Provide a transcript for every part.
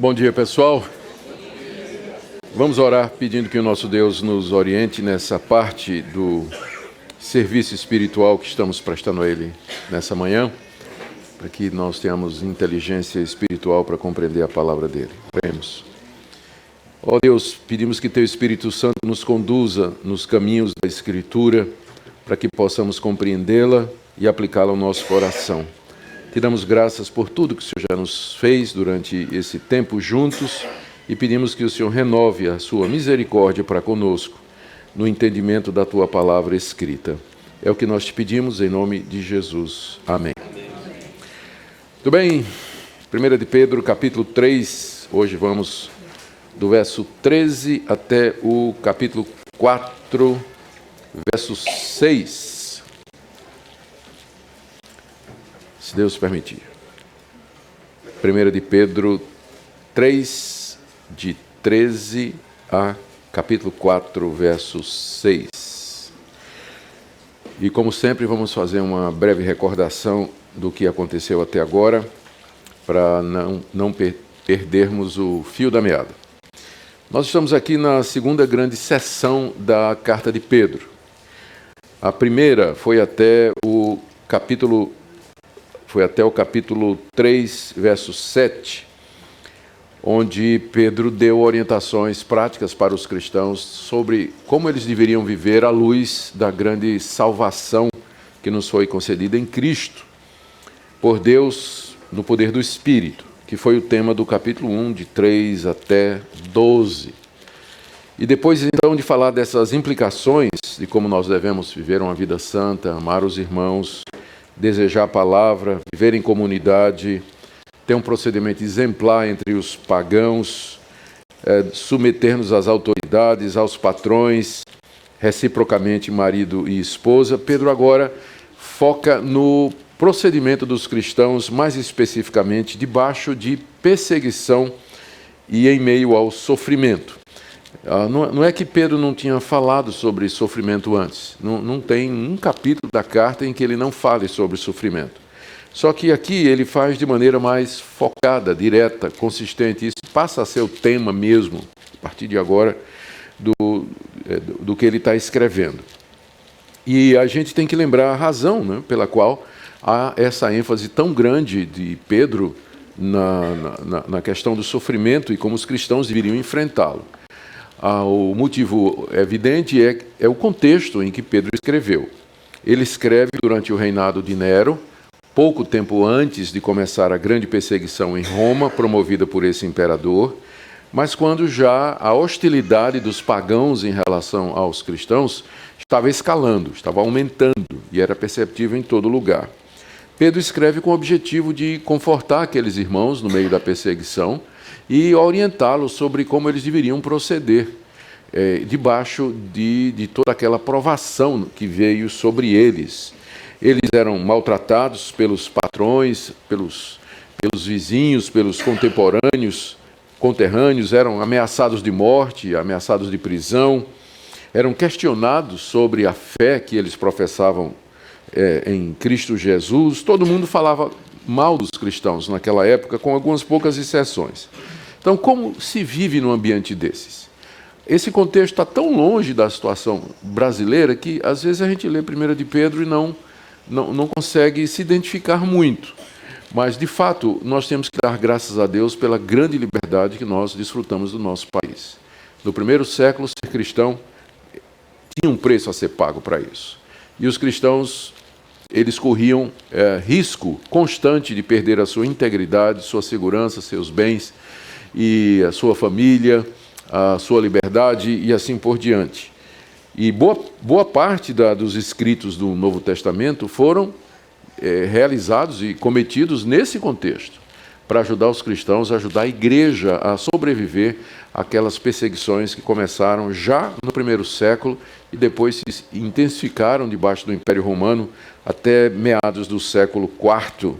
Bom dia, pessoal. Vamos orar pedindo que o nosso Deus nos oriente nessa parte do serviço espiritual que estamos prestando a Ele nessa manhã, para que nós tenhamos inteligência espiritual para compreender a palavra dEle. Oremos. Ó Deus, pedimos que Teu Espírito Santo nos conduza nos caminhos da Escritura, para que possamos compreendê-la e aplicá-la ao nosso coração. Te damos graças por tudo que o Senhor já nos fez durante esse tempo juntos e pedimos que o Senhor renove a sua misericórdia para conosco no entendimento da Tua palavra escrita. É o que nós te pedimos em nome de Jesus. Amém. Muito bem, 1 de Pedro, capítulo 3, hoje vamos do verso 13 até o capítulo 4, verso 6. Se Deus permitir. 1 de Pedro 3, de 13 a capítulo 4, verso 6. E como sempre, vamos fazer uma breve recordação do que aconteceu até agora, para não perdermos o fio da meada. Nós estamos aqui na segunda grande sessão da carta de Pedro. A primeira foi até o capítulo 3, verso 7, onde Pedro deu orientações práticas para os cristãos sobre como eles deveriam viver à luz da grande salvação que nos foi concedida em Cristo, por Deus, no poder do Espírito, que foi o tema do capítulo 1, de 3 até 12. E depois, então, de falar dessas implicações de como nós devemos viver uma vida santa, amar os irmãos, desejar a palavra, viver em comunidade, ter um procedimento exemplar entre os pagãos, submeter-nos às autoridades, aos patrões, reciprocamente marido e esposa. Pedro agora foca no procedimento dos cristãos, mais especificamente debaixo de perseguição e em meio ao sofrimento. Não é que Pedro não tinha falado sobre sofrimento antes. Não tem um capítulo da carta em que ele não fale sobre sofrimento. Só que aqui ele faz de maneira mais focada, direta, consistente. Isso passa a ser o tema mesmo, a partir de agora, do que ele está escrevendo. E a gente tem que lembrar a razão, né, pela qual há essa ênfase tão grande de Pedro na questão do sofrimento e como os cristãos deveriam enfrentá-lo. O motivo evidente é o contexto em que Pedro escreveu. Ele escreve durante o reinado de Nero, pouco tempo antes de começar a grande perseguição em Roma, promovida por esse imperador, mas quando já a hostilidade dos pagãos em relação aos cristãos estava escalando, estava aumentando e era perceptível em todo lugar. Pedro escreve com o objetivo de confortar aqueles irmãos no meio da perseguição e orientá-los sobre como eles deveriam proceder debaixo de toda aquela provação que veio sobre eles. Eles eram maltratados pelos patrões, pelos vizinhos, pelos conterrâneos, eram ameaçados de morte, ameaçados de prisão, eram questionados sobre a fé que eles professavam em Cristo Jesus. Todo mundo falava mal dos cristãos naquela época, com algumas poucas exceções. Então, como se vive num ambiente desses? Esse contexto está tão longe da situação brasileira que, às vezes, a gente lê 1 de Pedro e não consegue se identificar muito. Mas, de fato, nós temos que dar graças a Deus pela grande liberdade que nós desfrutamos do nosso país. No primeiro século, ser cristão tinha um preço a ser pago para isso. E os cristãos, eles corriam risco constante de perder a sua integridade, sua segurança, seus bens, e a sua família, a sua liberdade e assim por diante. E boa parte dos escritos do Novo Testamento foram realizados e cometidos nesse contexto, para ajudar os cristãos, ajudar a igreja a sobreviver àquelas perseguições que começaram já no primeiro século e depois se intensificaram debaixo do Império Romano até meados do século IV,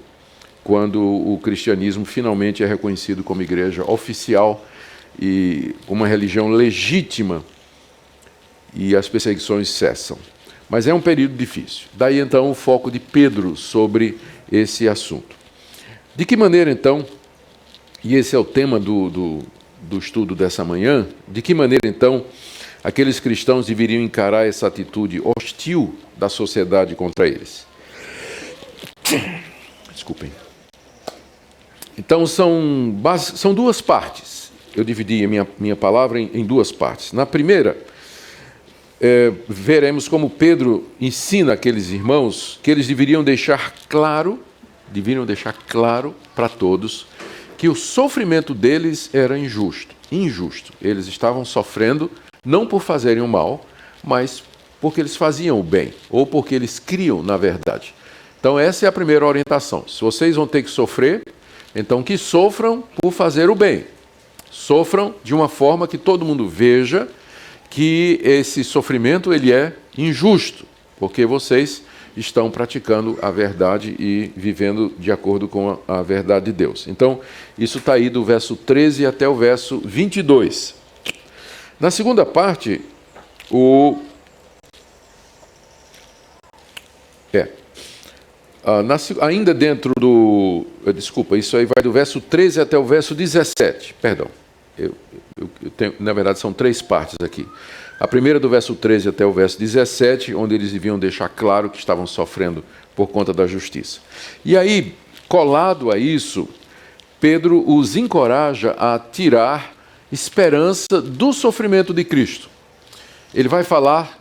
quando o cristianismo finalmente é reconhecido como igreja oficial e uma religião legítima, e as perseguições cessam. Mas é um período difícil. Daí, então, o foco de Pedro sobre esse assunto. De que maneira, então, e esse é o tema do estudo dessa manhã, de que maneira, então, aqueles cristãos deveriam encarar essa atitude hostil da sociedade contra eles. Desculpem. Então, são duas partes. Eu dividi a minha palavra em duas partes. Na primeira, veremos como Pedro ensina aqueles irmãos que eles deveriam deixar claro para todos que o sofrimento deles era injusto. Eles estavam sofrendo não por fazerem o mal, mas porque eles faziam o bem, ou porque eles criam na verdade. Então essa é a primeira orientação. Se vocês vão ter que sofrer, então que sofram por fazer o bem. Sofram de uma forma que todo mundo veja que esse sofrimento ele é injusto, porque vocês estão praticando a verdade e vivendo de acordo com a verdade de Deus. Então, isso está aí do verso 13 até o verso 22. Na segunda parte, ainda dentro do... Desculpa, isso aí vai do verso 13 até o verso 17. Perdão. Eu tenho, na verdade, são três partes aqui. A primeira do verso 13 até o verso 17, onde eles deviam deixar claro que estavam sofrendo por conta da justiça. E aí, colado a isso, Pedro os encoraja a tirar esperança do sofrimento de Cristo. Ele vai falar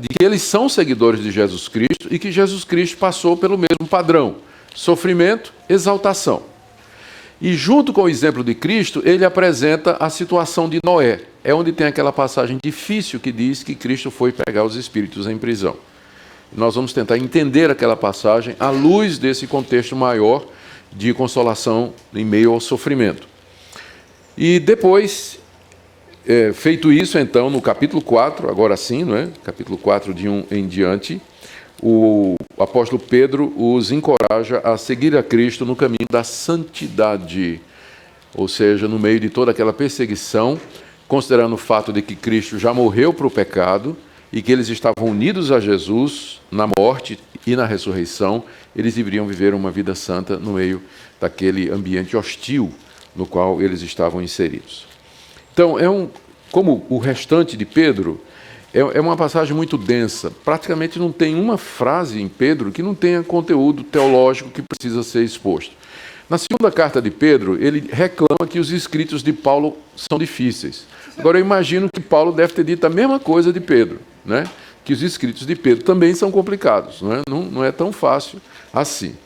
de que eles são seguidores de Jesus Cristo e que Jesus Cristo passou pelo mesmo padrão: sofrimento, exaltação. E junto com o exemplo de Cristo, ele apresenta a situação de Noé. É onde tem aquela passagem difícil que diz que Cristo foi pegar os espíritos em prisão. Nós vamos tentar entender aquela passagem à luz desse contexto maior de consolação em meio ao sofrimento. E depois, feito isso, então, no capítulo 4, agora sim, não é? Capítulo 4 de 1 em diante, o apóstolo Pedro os encoraja a seguir a Cristo no caminho da santidade, ou seja, no meio de toda aquela perseguição, considerando o fato de que Cristo já morreu para o pecado e que eles estavam unidos a Jesus na morte e na ressurreição, eles deveriam viver uma vida santa no meio daquele ambiente hostil no qual eles estavam inseridos. Então, como o restante de Pedro, é uma passagem muito densa. Praticamente não tem uma frase em Pedro que não tenha conteúdo teológico que precisa ser exposto. Na segunda carta de Pedro, ele reclama que os escritos de Paulo são difíceis. Agora, eu imagino que Paulo deve ter dito a mesma coisa de Pedro, né? Que os escritos de Pedro também são complicados, né? Não é tão fácil assim.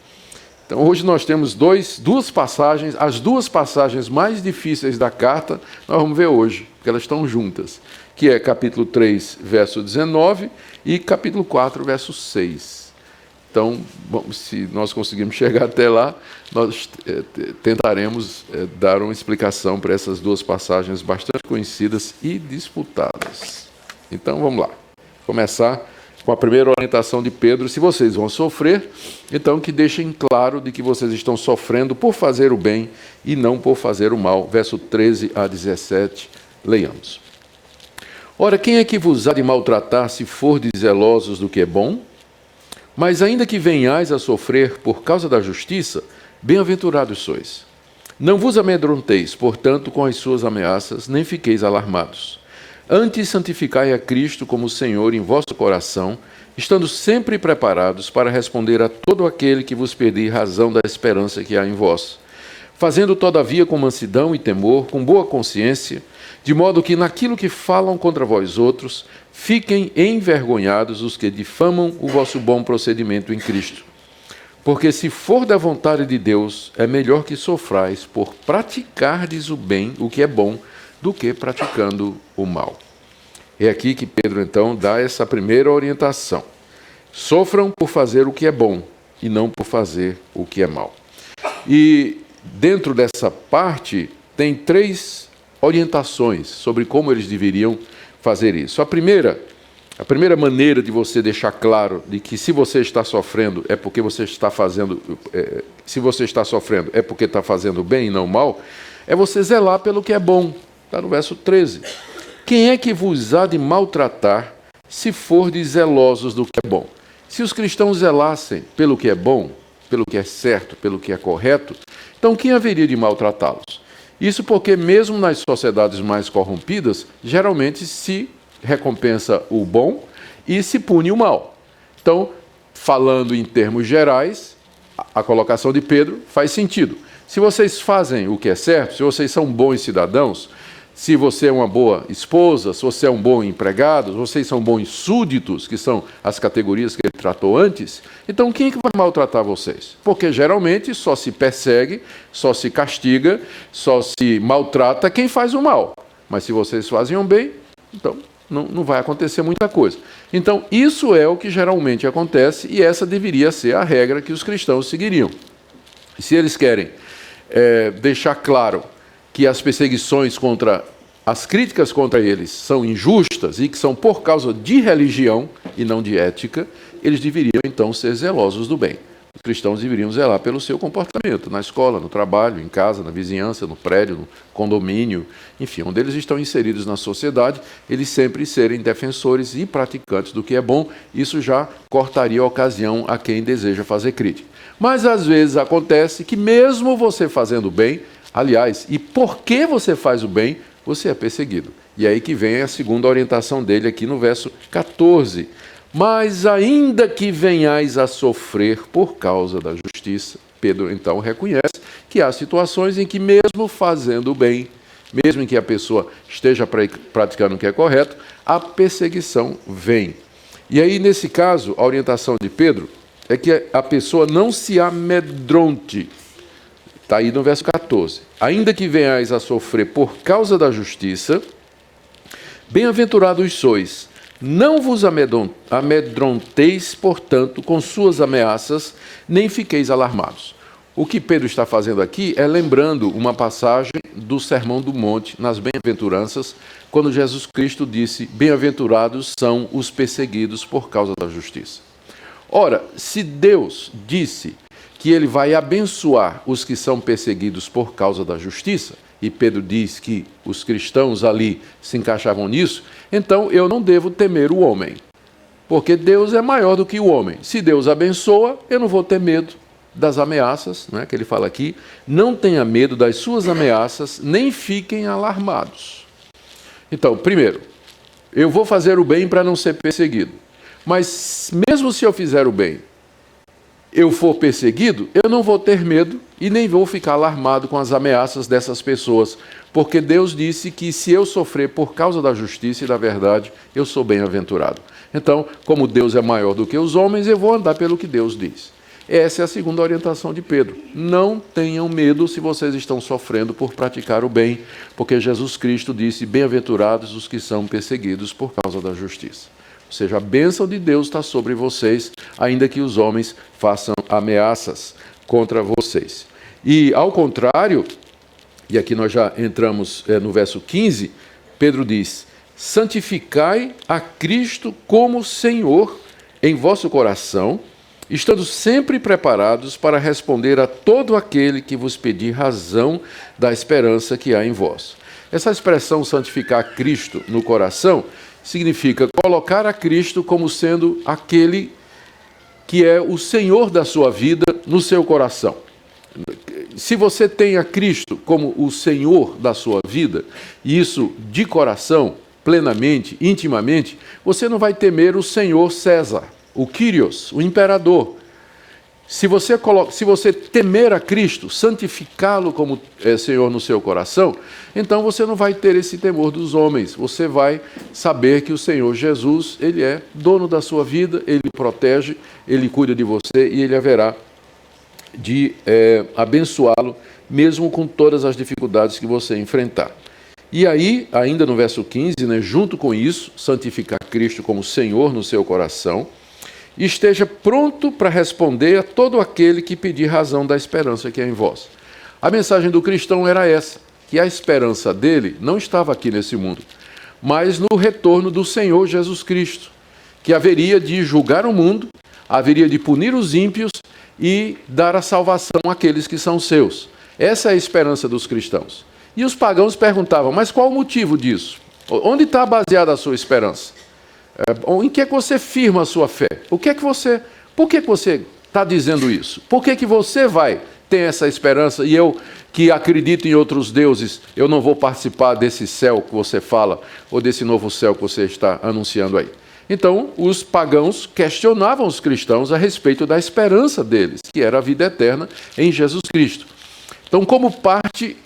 Então, hoje nós temos duas passagens, as duas passagens mais difíceis da carta, nós vamos ver hoje, porque elas estão juntas, que é capítulo 3, verso 19 e capítulo 4, verso 6. Então, bom, se nós conseguirmos chegar até lá, nós tentaremos dar uma explicação para essas duas passagens bastante conhecidas e disputadas. Então, vamos lá. Começar com a primeira orientação de Pedro: se vocês vão sofrer, então que deixem claro de que vocês estão sofrendo por fazer o bem e não por fazer o mal. Verso 13 a 17, leiamos. Ora, quem é que vos há de maltratar se fordes zelosos do que é bom? Mas ainda que venhais a sofrer por causa da justiça, bem-aventurados sois. Não vos amedronteis, portanto, com as suas ameaças, nem fiqueis alarmados. Antes santificai a Cristo como Senhor em vosso coração, estando sempre preparados para responder a todo aquele que vos pedir razão da esperança que há em vós. Fazendo todavia com mansidão e temor, com boa consciência, de modo que naquilo que falam contra vós outros, fiquem envergonhados os que difamam o vosso bom procedimento em Cristo. Porque se for da vontade de Deus, é melhor que sofrais por praticardes o bem, o que é bom, do que praticando o mal. É aqui que Pedro, então, dá essa primeira orientação. Sofram por fazer o que é bom e não por fazer o que é mal. E dentro dessa parte, tem três orientações sobre como eles deveriam fazer isso. A primeira maneira de você deixar claro de que se você está sofrendo é porque você está fazendo, se você está sofrendo é porque está fazendo bem e não mal, é você zelar pelo que é bom. Está no verso 13. Quem é que vos há de maltratar se fordes zelosos do que é bom? Se os cristãos zelassem pelo que é bom, pelo que é certo, pelo que é correto, então quem haveria de maltratá-los? Isso porque mesmo nas sociedades mais corrompidas, geralmente se recompensa o bom e se pune o mal. Então, falando em termos gerais, a colocação de Pedro faz sentido. Se vocês fazem o que é certo, se vocês são bons cidadãos, se você é uma boa esposa, se você é um bom empregado, se vocês são bons súditos, que são as categorias que ele tratou antes, então quem é que vai maltratar vocês? Porque geralmente só se persegue, só se castiga, só se maltrata quem faz o mal. Mas se vocês fazem o bem, então não vai acontecer muita coisa. Então isso é o que geralmente acontece e essa deveria ser a regra que os cristãos seguiriam. Se eles querem deixar claro que as perseguições as críticas contra eles são injustas e que são por causa de religião e não de ética, eles deveriam então ser zelosos do bem. Os cristãos deveriam zelar pelo seu comportamento, na escola, no trabalho, em casa, na vizinhança, no prédio, no condomínio, enfim, onde eles estão inseridos na sociedade, eles sempre serem defensores e praticantes do que é bom, isso já cortaria a ocasião a quem deseja fazer crítica. Mas às vezes acontece que mesmo você fazendo bem, aliás, e porque você faz o bem, você é perseguido. E aí que vem a segunda orientação dele aqui no verso 14. Mas ainda que venhais a sofrer por causa da justiça, Pedro então reconhece que há situações em que mesmo fazendo o bem, mesmo em que a pessoa esteja praticando o que é correto, a perseguição vem. E aí, nesse caso, a orientação de Pedro é que a pessoa não se amedronte. Está aí no verso 14. Ainda que venhais a sofrer por causa da justiça, bem-aventurados sois. Não vos amedronteis, portanto, com suas ameaças, nem fiqueis alarmados. O que Pedro está fazendo aqui é lembrando uma passagem do Sermão do Monte, nas Bem-aventuranças, quando Jesus Cristo disse: bem-aventurados são os perseguidos por causa da justiça. Ora, se Deus disse que ele vai abençoar os que são perseguidos por causa da justiça, e Pedro diz que os cristãos ali se encaixavam nisso, então eu não devo temer o homem, porque Deus é maior do que o homem. Se Deus abençoa, eu não vou ter medo das ameaças, né, que ele fala aqui. Não tenha medo das suas ameaças, nem fiquem alarmados. Então, primeiro, eu vou fazer o bem para não ser perseguido. Mas mesmo se eu fizer o bem, eu for perseguido, eu não vou ter medo e nem vou ficar alarmado com as ameaças dessas pessoas, porque Deus disse que se eu sofrer por causa da justiça e da verdade, eu sou bem-aventurado. Então, como Deus é maior do que os homens, eu vou andar pelo que Deus diz. Essa é a segunda orientação de Pedro. Não tenham medo se vocês estão sofrendo por praticar o bem, porque Jesus Cristo disse: bem-aventurados os que são perseguidos por causa da justiça. Ou seja, a bênção de Deus está sobre vocês, ainda que os homens façam ameaças contra vocês. E, ao contrário, e aqui nós já entramos no verso 15, Pedro diz: santificai a Cristo como Senhor em vosso coração, estando sempre preparados para responder a todo aquele que vos pedir razão da esperança que há em vós. Essa expressão santificar Cristo no coração significa colocar a Cristo como sendo aquele que é o Senhor da sua vida no seu coração. Se você tem a Cristo como o Senhor da sua vida, e isso de coração, plenamente, intimamente, você não vai temer o Senhor César, o Kyrios, o imperador. Se você temer a Cristo, santificá-lo como Senhor no seu coração, então você não vai ter esse temor dos homens. Você vai saber que o Senhor Jesus, Ele é dono da sua vida, Ele protege, Ele cuida de você e Ele haverá de abençoá-lo, mesmo com todas as dificuldades que você enfrentar. E aí, ainda no verso 15, junto com isso, santificar Cristo como Senhor no seu coração, e esteja pronto para responder a todo aquele que pedir razão da esperança que é em vós. A mensagem do cristão era essa, que a esperança dele não estava aqui nesse mundo, mas no retorno do Senhor Jesus Cristo, que haveria de julgar o mundo, haveria de punir os ímpios e dar a salvação àqueles que são seus. Essa é a esperança dos cristãos. E os pagãos perguntavam: mas qual o motivo disso? Onde está baseada a sua esperança? Em que é que você firma a sua fé? Por que você está dizendo isso? Por que você vai ter essa esperança e eu, que acredito em outros deuses, eu não vou participar desse céu que você fala, ou desse novo céu que você está anunciando aí? Então, os pagãos questionavam os cristãos a respeito da esperança deles, que era a vida eterna em Jesus Cristo. Então, como parte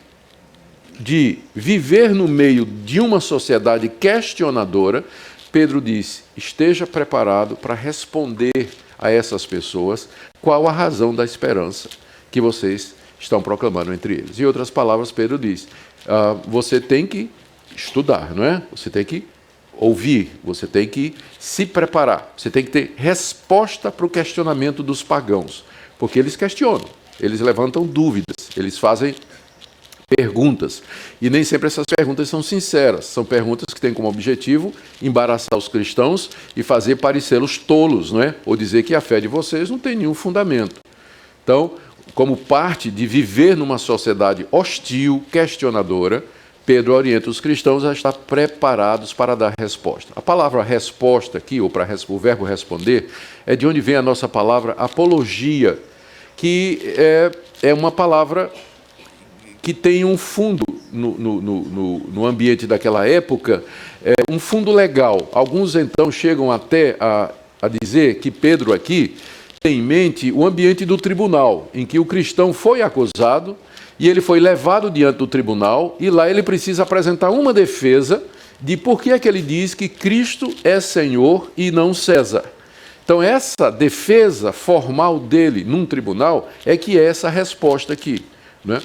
de viver no meio de uma sociedade questionadora, Pedro disse: esteja preparado para responder a essas pessoas qual a razão da esperança que vocês estão proclamando entre eles. Em outras palavras, Pedro diz, você tem que estudar, não é? Você tem que ouvir, você tem que se preparar, você tem que ter resposta para o questionamento dos pagãos, porque eles questionam, eles levantam dúvidas, eles fazem perguntas, e nem sempre essas perguntas são sinceras, são perguntas que têm como objetivo embaraçar os cristãos e fazer parecê-los tolos, não é? Ou dizer que a fé de vocês não tem nenhum fundamento. Então, como parte de viver numa sociedade hostil, questionadora, Pedro orienta os cristãos a estar preparados para dar resposta. A palavra resposta aqui, ou o verbo responder, é de onde vem a nossa palavra apologia, que é uma palavra que tem um fundo no ambiente daquela época, um fundo legal. Alguns então chegam até a dizer que Pedro aqui tem em mente o ambiente do tribunal, em que o cristão foi acusado e ele foi levado diante do tribunal, e lá ele precisa apresentar uma defesa de por que é que ele diz que Cristo é Senhor e não César. Então essa defesa formal dele num tribunal é que é essa resposta aqui, né?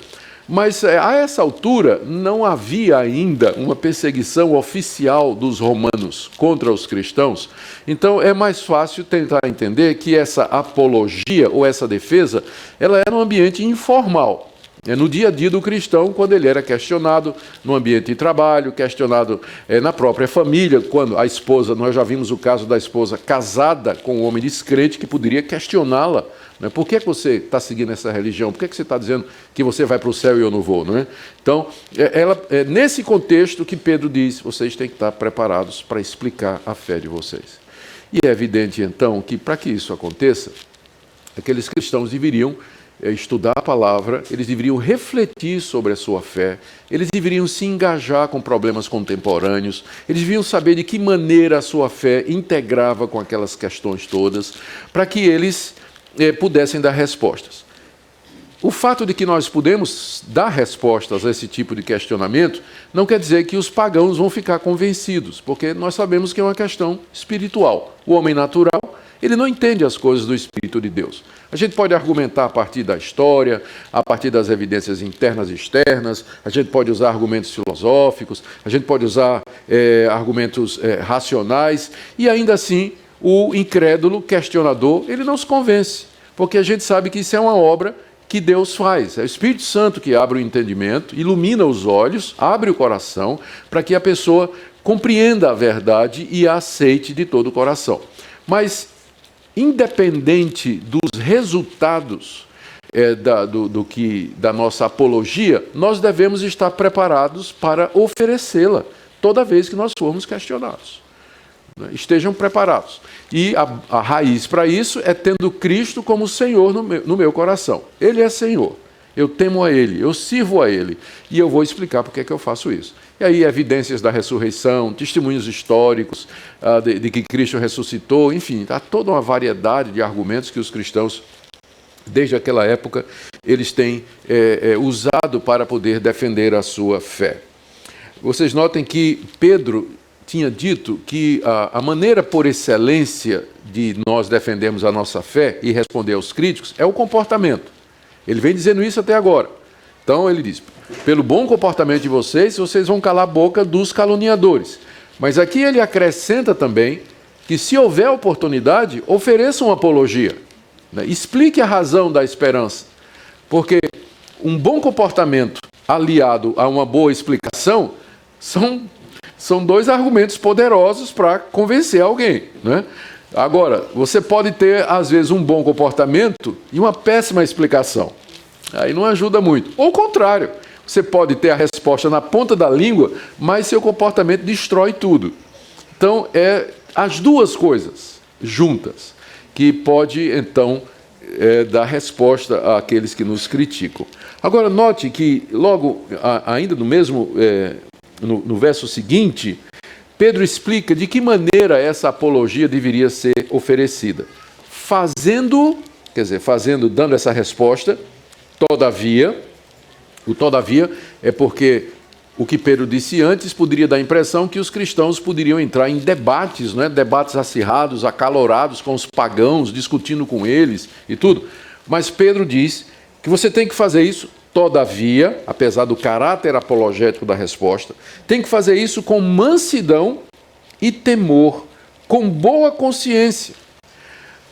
Mas a essa altura não havia ainda uma perseguição oficial dos romanos contra os cristãos. Então é mais fácil tentar entender que essa apologia ou essa defesa, ela era um ambiente informal. No dia a dia do cristão, quando ele era questionado no ambiente de trabalho, questionado na própria família, quando a esposa, nós já vimos o caso da esposa casada com um homem descrente que poderia questioná-la. Por que você está seguindo essa religião? Por que você está dizendo que você vai para o céu e eu não vou? Não é? Então, é nesse contexto que Pedro diz, vocês têm que estar preparados para explicar a fé de vocês. E é evidente, então, que para que isso aconteça, aqueles cristãos deveriam estudar a palavra, eles deveriam refletir sobre a sua fé, eles deveriam se engajar com problemas contemporâneos, eles deveriam saber de que maneira a sua fé integrava com aquelas questões todas, para que eles pudessem dar respostas. O fato de que nós podemos dar respostas a esse tipo de questionamento não quer dizer que os pagãos vão ficar convencidos, porque nós sabemos que é uma questão espiritual. O homem natural, ele não entende as coisas do Espírito de Deus. A gente pode argumentar a partir da história, a partir das evidências internas e externas, a gente pode usar argumentos filosóficos, a gente pode usar argumentos racionais, e ainda assim o incrédulo, questionador, ele não se convence, porque a gente sabe que isso é uma obra que Deus faz. É o Espírito Santo que abre o entendimento, ilumina os olhos, abre o coração, para que a pessoa compreenda a verdade e a aceite de todo o coração. Mas, independente dos resultados da nossa apologia, nós devemos estar preparados para oferecê-la toda vez que nós formos questionados. Estejam preparados. E a raiz para isso é tendo Cristo como Senhor no meu coração. Ele é Senhor. Eu temo a Ele, eu sirvo a Ele. E eu vou explicar por que é que eu faço isso. E aí, evidências da ressurreição, testemunhos históricos de que Cristo ressuscitou, enfim, há toda uma variedade de argumentos que os cristãos, desde aquela época, eles têm usado para poder defender a sua fé. Vocês notem que Pedro tinha dito que a maneira por excelência de nós defendermos a nossa fé e responder aos críticos é o comportamento. Ele vem dizendo isso até agora. Então ele diz, pelo bom comportamento de vocês, vocês vão calar a boca dos caluniadores. Mas aqui ele acrescenta também que se houver oportunidade, ofereçam uma apologia. Explique a razão da esperança. Porque um bom comportamento aliado a uma boa explicação são dois argumentos poderosos para convencer alguém, né? Agora, você pode ter, às vezes, um bom comportamento e uma péssima explicação. Aí não ajuda muito. Ou o contrário, você pode ter a resposta na ponta da língua, mas seu comportamento destrói tudo. Então, as duas coisas juntas que pode, então, dar resposta àqueles que nos criticam. Agora, note que logo, ainda no mesmo, no verso seguinte, Pedro explica de que maneira essa apologia deveria ser oferecida. Dando essa resposta, todavia, o todavia é porque o que Pedro disse antes poderia dar a impressão que os cristãos poderiam entrar em debates, debates acirrados, acalorados com os pagãos, discutindo com eles e tudo. Mas Pedro diz que você tem que fazer isso, todavia, apesar do caráter apologético da resposta, tem que fazer isso com mansidão e temor, com boa consciência.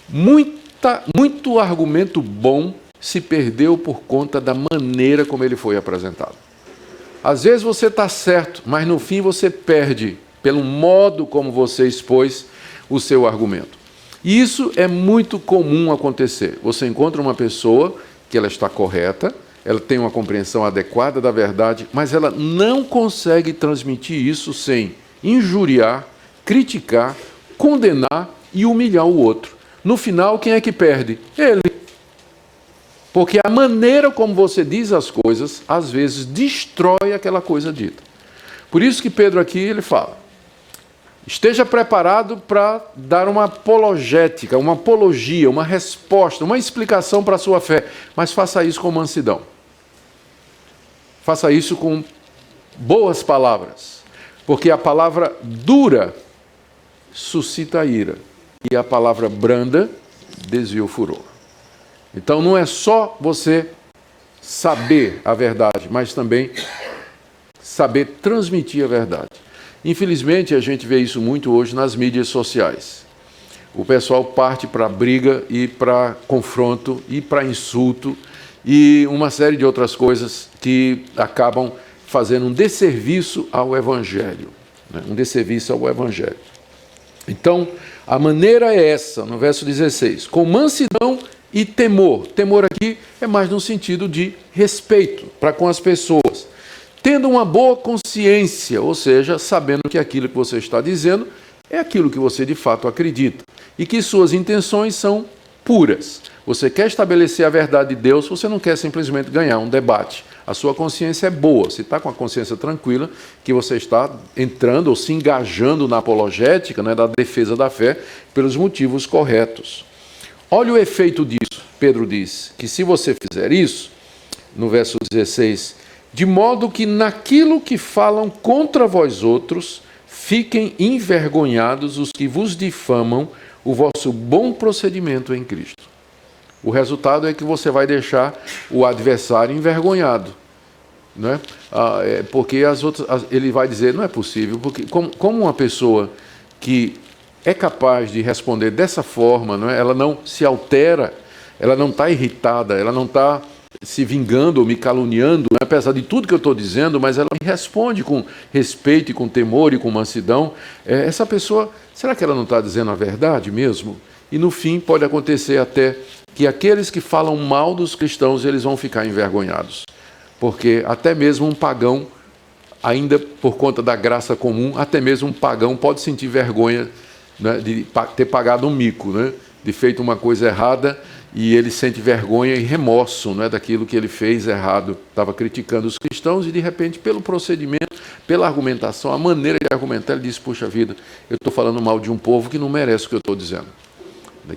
Muito argumento bom se perdeu por conta da maneira como ele foi apresentado. Às vezes você está certo, mas no fim você perde pelo modo como você expôs o seu argumento. E isso é muito comum acontecer. Você encontra uma pessoa que ela está correta, ela tem uma compreensão adequada da verdade, mas ela não consegue transmitir isso sem injuriar, criticar, condenar e humilhar o outro. No final, quem é que perde? Ele. Porque a maneira como você diz as coisas, às vezes, destrói aquela coisa dita. Por isso que Pedro aqui, ele fala, esteja preparado para dar uma apologética, uma apologia, uma resposta, uma explicação para a sua fé, mas faça isso com mansidão. Faça isso com boas palavras, porque a palavra dura suscita ira e a palavra branda desvia o furor. Então não é só você saber a verdade, mas também saber transmitir a verdade. Infelizmente, a gente vê isso muito hoje nas mídias sociais. O pessoal parte para briga e para confronto e para insulto e uma série de outras coisas que acabam fazendo um desserviço ao Evangelho. Um desserviço ao Evangelho. Então, a maneira é essa, no verso 16, com mansidão e temor. Temor aqui é mais no sentido de respeito para com as pessoas. Tendo uma boa consciência, ou seja, sabendo que aquilo que você está dizendo é aquilo que você de fato acredita. E que suas intenções são puras. Você quer estabelecer a verdade de Deus, você não quer simplesmente ganhar um debate. A sua consciência é boa, você está com a consciência tranquila que você está entrando ou se engajando na apologética, da defesa da fé, pelos motivos corretos. Olha o efeito disso. Pedro diz que se você fizer isso, no verso 16, de modo que naquilo que falam contra vós outros, fiquem envergonhados os que vos difamam o vosso bom procedimento em Cristo. O resultado é que você vai deixar o adversário envergonhado. Porque ele vai dizer, não é possível, porque como uma pessoa que é capaz de responder dessa forma, ela não se altera, ela não está irritada, ela não está se vingando ou me caluniando, apesar de tudo que eu estou dizendo, mas ela me responde com respeito e com temor e com mansidão. Essa pessoa, será que ela não está dizendo a verdade mesmo? E no fim pode acontecer até que aqueles que falam mal dos cristãos, eles vão ficar envergonhados. Porque até mesmo um pagão, ainda por conta da graça comum, até mesmo um pagão pode sentir vergonha de ter pagado um mico, de feito uma coisa errada, e ele sente vergonha e remorso daquilo que ele fez errado. Estava criticando os cristãos e, de repente, pelo procedimento, pela argumentação, a maneira de argumentar, ele diz, puxa vida, eu estou falando mal de um povo que não merece o que eu estou dizendo,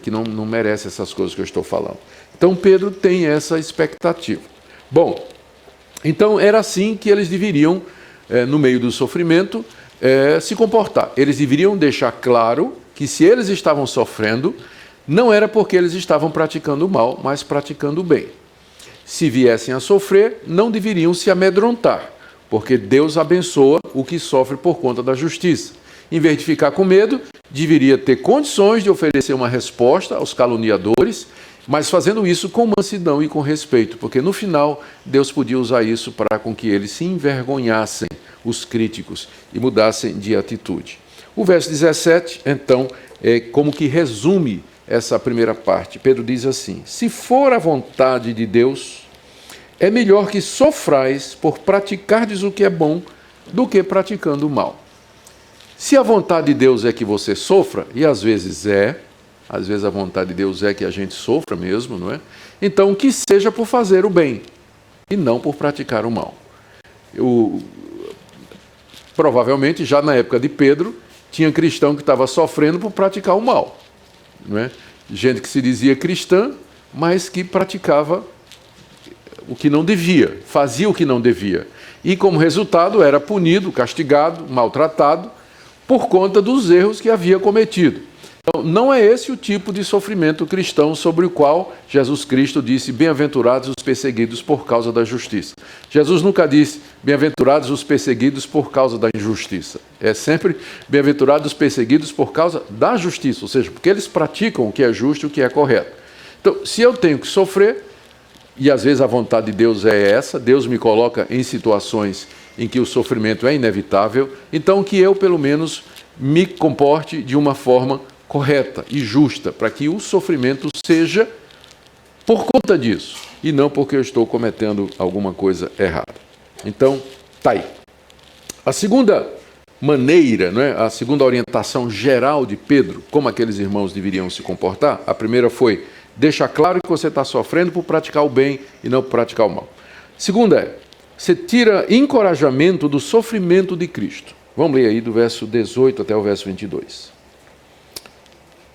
que não merece essas coisas que eu estou falando. Então, Pedro tem essa expectativa. Bom, então era assim que eles deveriam, no meio do sofrimento, se comportar. Eles deveriam deixar claro que se eles estavam sofrendo, não era porque eles estavam praticando o mal, mas praticando o bem. Se viessem a sofrer, não deveriam se amedrontar, porque Deus abençoa o que sofre por conta da justiça. Em vez de ficar com medo, deveria ter condições de oferecer uma resposta aos caluniadores, mas fazendo isso com mansidão e com respeito, porque no final Deus podia usar isso para com que eles se envergonhassem, os críticos, e mudassem de atitude. O verso 17, então, é como que resume essa primeira parte. Pedro diz assim, se for a vontade de Deus, é melhor que sofrais por praticardes o que é bom do que praticando o mal. Se a vontade de Deus é que você sofra, e às vezes às vezes a vontade de Deus é que a gente sofra mesmo, não é? Então, que seja por fazer o bem e não por praticar o mal. Provavelmente, já na época de Pedro, tinha cristão que estava sofrendo por praticar o mal, não é? Gente que se dizia cristã, mas que praticava o que não devia, fazia o que não devia. E, como resultado, era punido, castigado, maltratado, por conta dos erros que havia cometido. Então, não é esse o tipo de sofrimento cristão sobre o qual Jesus Cristo disse, bem-aventurados os perseguidos por causa da justiça. Jesus nunca disse, bem-aventurados os perseguidos por causa da injustiça. É sempre, bem-aventurados os perseguidos por causa da justiça, ou seja, porque eles praticam o que é justo e o que é correto. Então, se eu tenho que sofrer, e às vezes a vontade de Deus é essa, Deus me coloca em situações em que o sofrimento é inevitável, então que eu, pelo menos, me comporte de uma forma correta e justa, para que o sofrimento seja por conta disso, e não porque eu estou cometendo alguma coisa errada. Então, tá aí. A segunda maneira, não é? A segunda orientação geral de Pedro, como aqueles irmãos deveriam se comportar, a primeira foi, deixa claro que você está sofrendo por praticar o bem e não por praticar o mal. Segunda é, você tira encorajamento do sofrimento de Cristo. Vamos ler aí do verso 18 até o verso 22.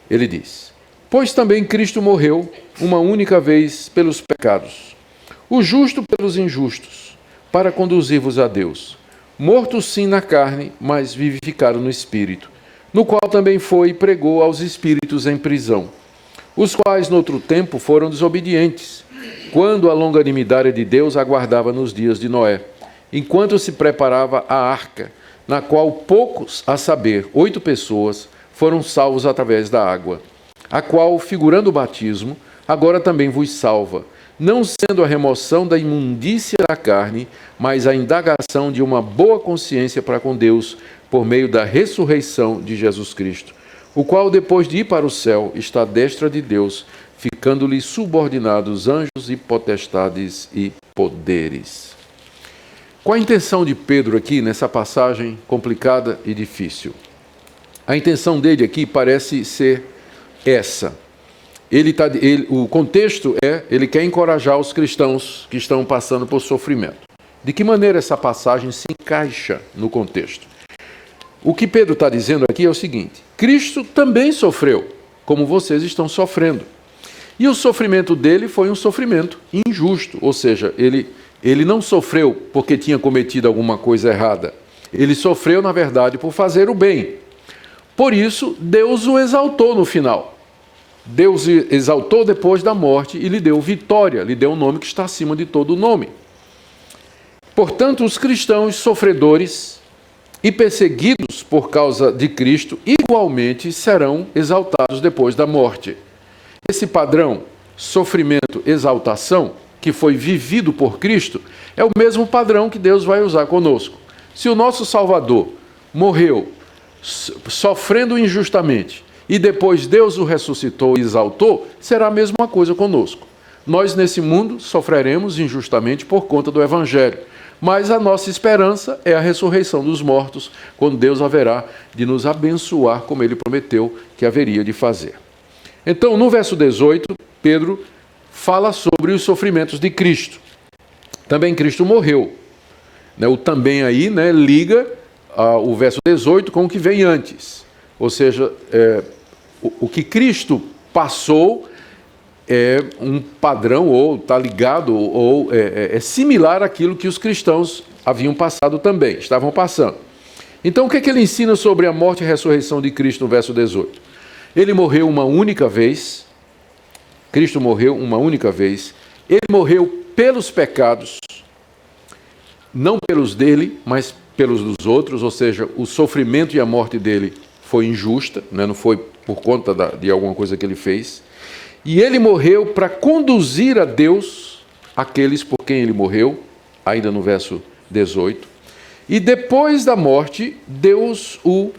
Ele diz, pois também Cristo morreu uma única vez pelos pecados, o justo pelos injustos, para conduzir-vos a Deus, morto sim na carne, mas vivificado no Espírito, no qual também foi e pregou aos espíritos em prisão, os quais noutro tempo foram desobedientes, quando a longanimidade de Deus aguardava nos dias de Noé, enquanto se preparava a arca, na qual poucos, a saber, 8 pessoas, foram salvos através da água, a qual, figurando o batismo, agora também vos salva, não sendo a remoção da imundícia da carne, mas a indagação de uma boa consciência para com Deus, por meio da ressurreição de Jesus Cristo, o qual, depois de ir para o céu, está à destra de Deus, ficando-lhe subordinados anjos e potestades e poderes. Qual a intenção de Pedro aqui, nessa passagem complicada e difícil? A intenção dele aqui parece ser essa. O contexto é, ele quer encorajar os cristãos que estão passando por sofrimento. De que maneira essa passagem se encaixa no contexto? O que Pedro está dizendo aqui é o seguinte, Cristo também sofreu, como vocês estão sofrendo. E o sofrimento dele foi um sofrimento injusto, ou seja, ele não sofreu porque tinha cometido alguma coisa errada. Ele sofreu, na verdade, por fazer o bem. Por isso, Deus o exaltou no final. Deus o exaltou depois da morte e lhe deu vitória, lhe deu um nome que está acima de todo nome. Portanto, os cristãos sofredores e perseguidos por causa de Cristo, igualmente serão exaltados depois da morte. Esse padrão, sofrimento, exaltação, que foi vivido por Cristo, é o mesmo padrão que Deus vai usar conosco. Se o nosso Salvador morreu sofrendo injustamente, e depois Deus o ressuscitou e exaltou, será a mesma coisa conosco. Nós, nesse mundo, sofreremos injustamente por conta do Evangelho, mas a nossa esperança é a ressurreição dos mortos, quando Deus haverá de nos abençoar, como Ele prometeu que haveria de fazer. Então, no verso 18, Pedro fala sobre os sofrimentos de Cristo. Também Cristo morreu. O também aí liga o verso 18 com o que vem antes. Ou seja, o que Cristo passou é um padrão, ou está ligado, ou é similar àquilo que os cristãos haviam passado também, estavam passando. Então, o que é que ele ensina sobre a morte e a ressurreição de Cristo no verso 18? Ele morreu uma única vez, Cristo morreu uma única vez, ele morreu pelos pecados, não pelos dele, mas pelos dos outros, ou seja, o sofrimento e a morte dele foi injusta, não foi por conta de alguma coisa que ele fez. E ele morreu para conduzir a Deus aqueles por quem ele morreu, ainda no verso 18. E depois da morte, Deus o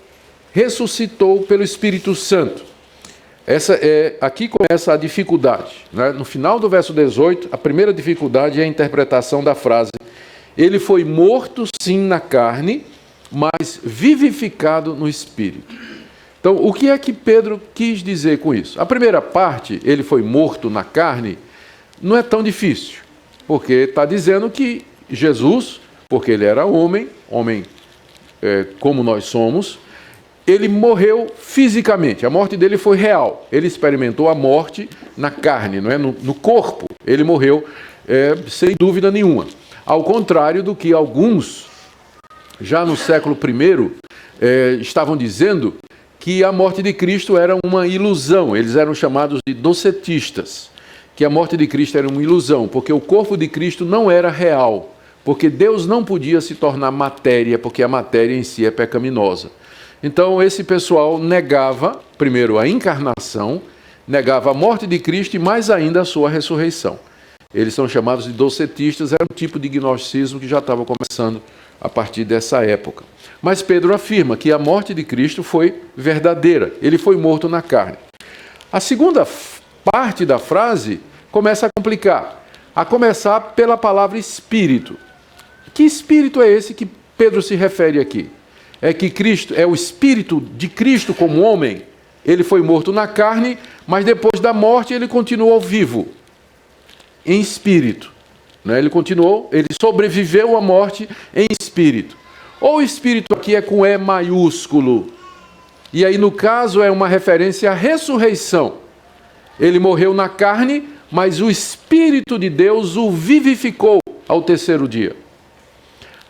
ressuscitou pelo Espírito Santo. Aqui começa a dificuldade. No final do verso 18, a primeira dificuldade é a interpretação da frase: ele foi morto sim na carne, mas vivificado no Espírito. Então, o que é que Pedro quis dizer com isso? A primeira parte, ele foi morto na carne, não é tão difícil, porque está dizendo que Jesus, porque ele era homem como nós somos, ele morreu fisicamente, a morte dele foi real, ele experimentou a morte na carne, não é? No corpo, ele morreu sem dúvida nenhuma. Ao contrário do que alguns, já no século I, estavam dizendo que a morte de Cristo era uma ilusão. Eles eram chamados de docetistas, que a morte de Cristo era uma ilusão, porque o corpo de Cristo não era real, porque Deus não podia se tornar matéria, porque a matéria em si é pecaminosa. Então esse pessoal negava, primeiro, a encarnação, negava a morte de Cristo e mais ainda a sua ressurreição. Eles são chamados de docetistas, era um tipo de gnosticismo que já estava começando a partir dessa época. Mas Pedro afirma que a morte de Cristo foi verdadeira, ele foi morto na carne. A segunda parte da frase começa a complicar, a começar pela palavra espírito. Que espírito é esse que Pedro se refere aqui? É que Cristo é o espírito de Cristo como homem, ele foi morto na carne, mas depois da morte ele continuou vivo, em espírito. Ele continuou, ele sobreviveu à morte em espírito. Ou o espírito aqui é com E maiúsculo. E aí, no caso, é uma referência à ressurreição. Ele morreu na carne, mas o Espírito de Deus o vivificou ao terceiro dia.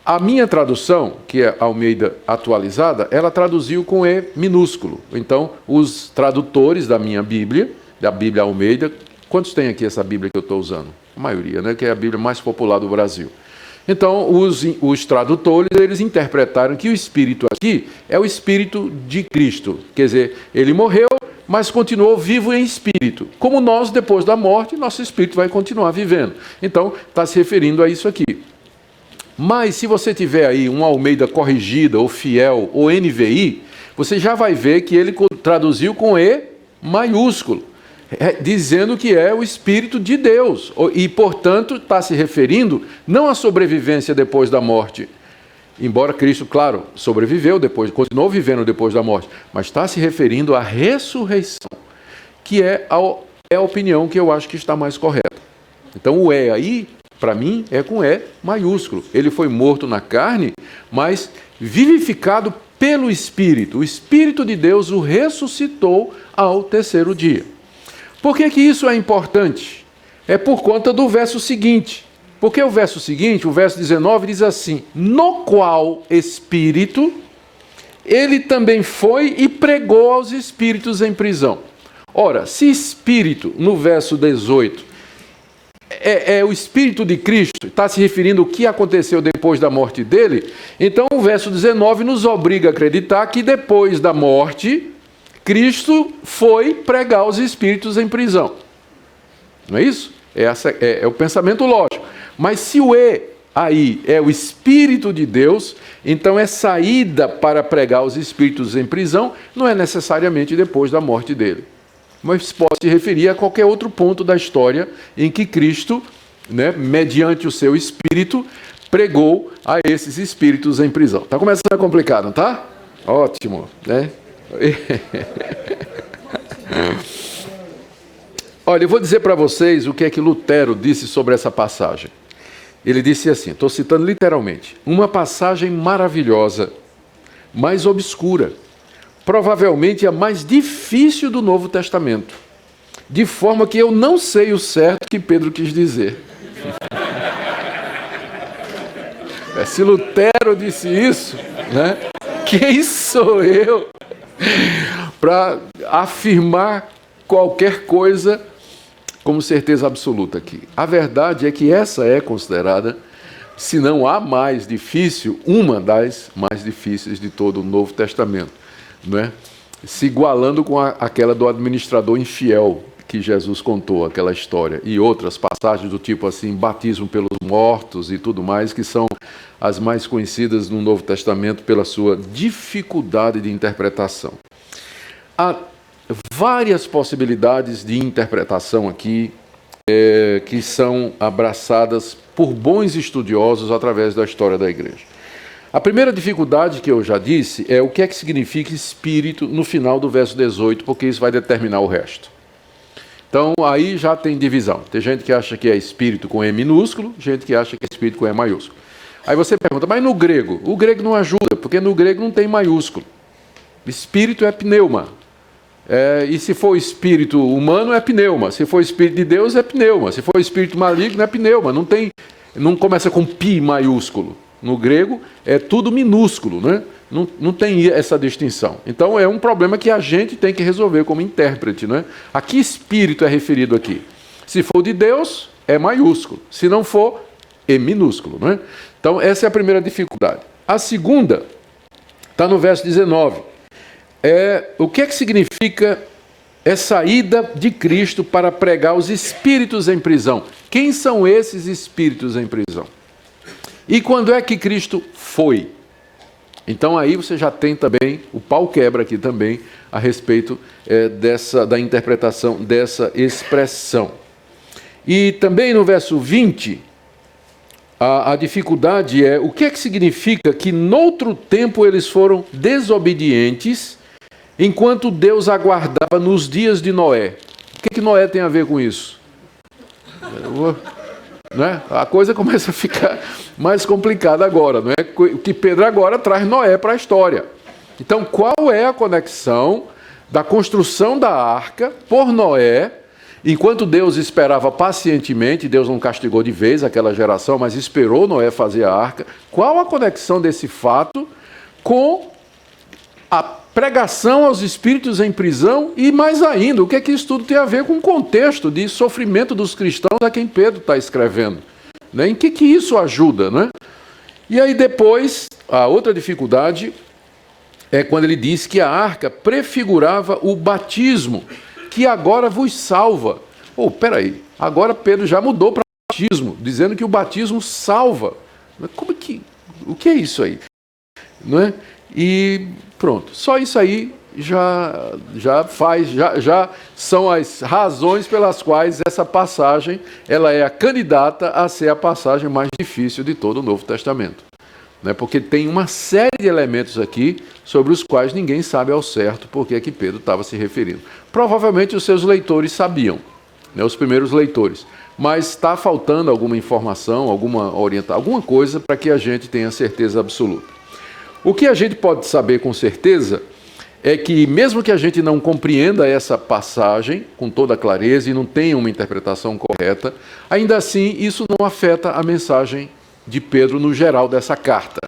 A minha tradução, que é Almeida atualizada, ela traduziu com E minúsculo. Então, os tradutores da minha Bíblia, da Bíblia Almeida, quantos tem aqui essa Bíblia que eu estou usando? A maioria, né? Que é a Bíblia mais popular do Brasil. Então, os tradutores, eles interpretaram que o Espírito aqui é o Espírito de Cristo. Quer dizer, ele morreu, mas continuou vivo em espírito. Como nós, depois da morte, nosso espírito vai continuar vivendo. Então, está se referindo a isso aqui. Mas, se você tiver aí uma Almeida corrigida, ou fiel, ou NVI, você já vai ver que ele traduziu com E maiúsculo, dizendo que é o Espírito de Deus. E, portanto, está se referindo não à sobrevivência depois da morte. Embora Cristo, claro, sobreviveu depois, continuou vivendo depois da morte, mas está se referindo à ressurreição, que é a opinião que eu acho que está mais correta. Então, o E aí, para mim, é com E maiúsculo. Ele foi morto na carne, mas vivificado pelo Espírito. O Espírito de Deus o ressuscitou ao terceiro dia. Por que isso é importante? É por conta do verso seguinte. Porque o verso seguinte, o verso 19, diz assim: no qual Espírito, ele também foi e pregou aos espíritos em prisão. Ora, se Espírito, no verso 18, é o Espírito de Cristo, está se referindo ao que aconteceu depois da morte dele, então o verso 19 nos obriga a acreditar que depois da morte, Cristo foi pregar aos espíritos em prisão. Não é isso? É o pensamento lógico. Mas se o E aí é o Espírito de Deus, então é saída para pregar aos espíritos em prisão, não é necessariamente depois da morte dele. Mas pode se referir a qualquer outro ponto da história em que Cristo, mediante o seu Espírito, pregou a esses espíritos em prisão. Está começando a complicar, não está? Ótimo, né? Olha, eu vou dizer para vocês o que é que Lutero disse sobre essa passagem. Ele disse assim, estou citando literalmente: uma passagem maravilhosa, mas obscura, provavelmente a mais difícil do Novo Testamento, de forma que eu não sei o certo que Pedro quis dizer. Se Lutero disse isso, quem sou eu para afirmar qualquer coisa como certeza absoluta aqui? A verdade é que essa é considerada, se não a mais difícil, uma das mais difíceis de todo o Novo Testamento, se igualando com aquela do administrador infiel que Jesus contou, aquela história, e outras passagens do tipo assim, batismo pelos mortos e tudo mais, que são as mais conhecidas no Novo Testamento pela sua dificuldade de interpretação. Há várias possibilidades de interpretação aqui que são abraçadas por bons estudiosos através da história da igreja. A primeira dificuldade que eu já disse é o que é que significa espírito no final do verso 18, porque isso vai determinar o resto. Então, aí já tem divisão. Tem gente que acha que é espírito com E minúsculo, gente que acha que é espírito com E maiúsculo. Aí você pergunta, mas no grego? O grego não ajuda, porque no grego não tem maiúsculo. Espírito é pneuma. E se for espírito humano, é pneuma. Se for espírito de Deus, é pneuma. Se for espírito maligno, é pneuma. Não começa com pi maiúsculo. No grego, é tudo minúsculo, né? Não tem essa distinção. Então, é um problema que a gente tem que resolver como intérprete, né? A que espírito é referido aqui? Se for de Deus, é maiúsculo. Se não for, é minúsculo, né? Então, essa é a primeira dificuldade. A segunda está no verso 19. O que é que significa essa ida de Cristo para pregar os espíritos em prisão? Quem são esses espíritos em prisão? E quando é que Cristo foi? Então aí você já tem também, o pau quebra aqui também, a respeito da interpretação dessa expressão. E também no verso 20, a dificuldade é o que é que significa que noutro tempo eles foram desobedientes, enquanto Deus aguardava nos dias de Noé. O que Noé tem a ver com isso? Né? A coisa começa a ficar mais complicada agora, não é? Que Pedro agora traz Noé para a história. Então, qual é a conexão da construção da arca por Noé, enquanto Deus esperava pacientemente, Deus não castigou de vez aquela geração, mas esperou Noé fazer a arca? Qual a conexão desse fato com a pregação aos espíritos em prisão e, mais ainda, o que é que isso tudo tem a ver com o contexto de sofrimento dos cristãos a quem Pedro está escrevendo? Né? Em que isso ajuda? Né? E aí depois, a outra dificuldade é quando ele diz que a arca prefigurava o batismo, que agora vos salva. Peraí, agora Pedro já mudou para o batismo, dizendo que o batismo salva. O que é isso aí? Não é? E pronto, só isso aí já são as razões pelas quais essa passagem ela é a candidata a ser a passagem mais difícil de todo o Novo Testamento. Né? Porque tem uma série de elementos aqui sobre os quais ninguém sabe ao certo porque é que Pedro estava se referindo. Provavelmente os seus leitores sabiam, né? Os primeiros leitores, mas está faltando alguma informação, alguma coisa para que a gente tenha certeza absoluta. O que a gente pode saber com certeza é que, mesmo que a gente não compreenda essa passagem com toda clareza e não tenha uma interpretação correta, ainda assim isso não afeta a mensagem de Pedro no geral dessa carta.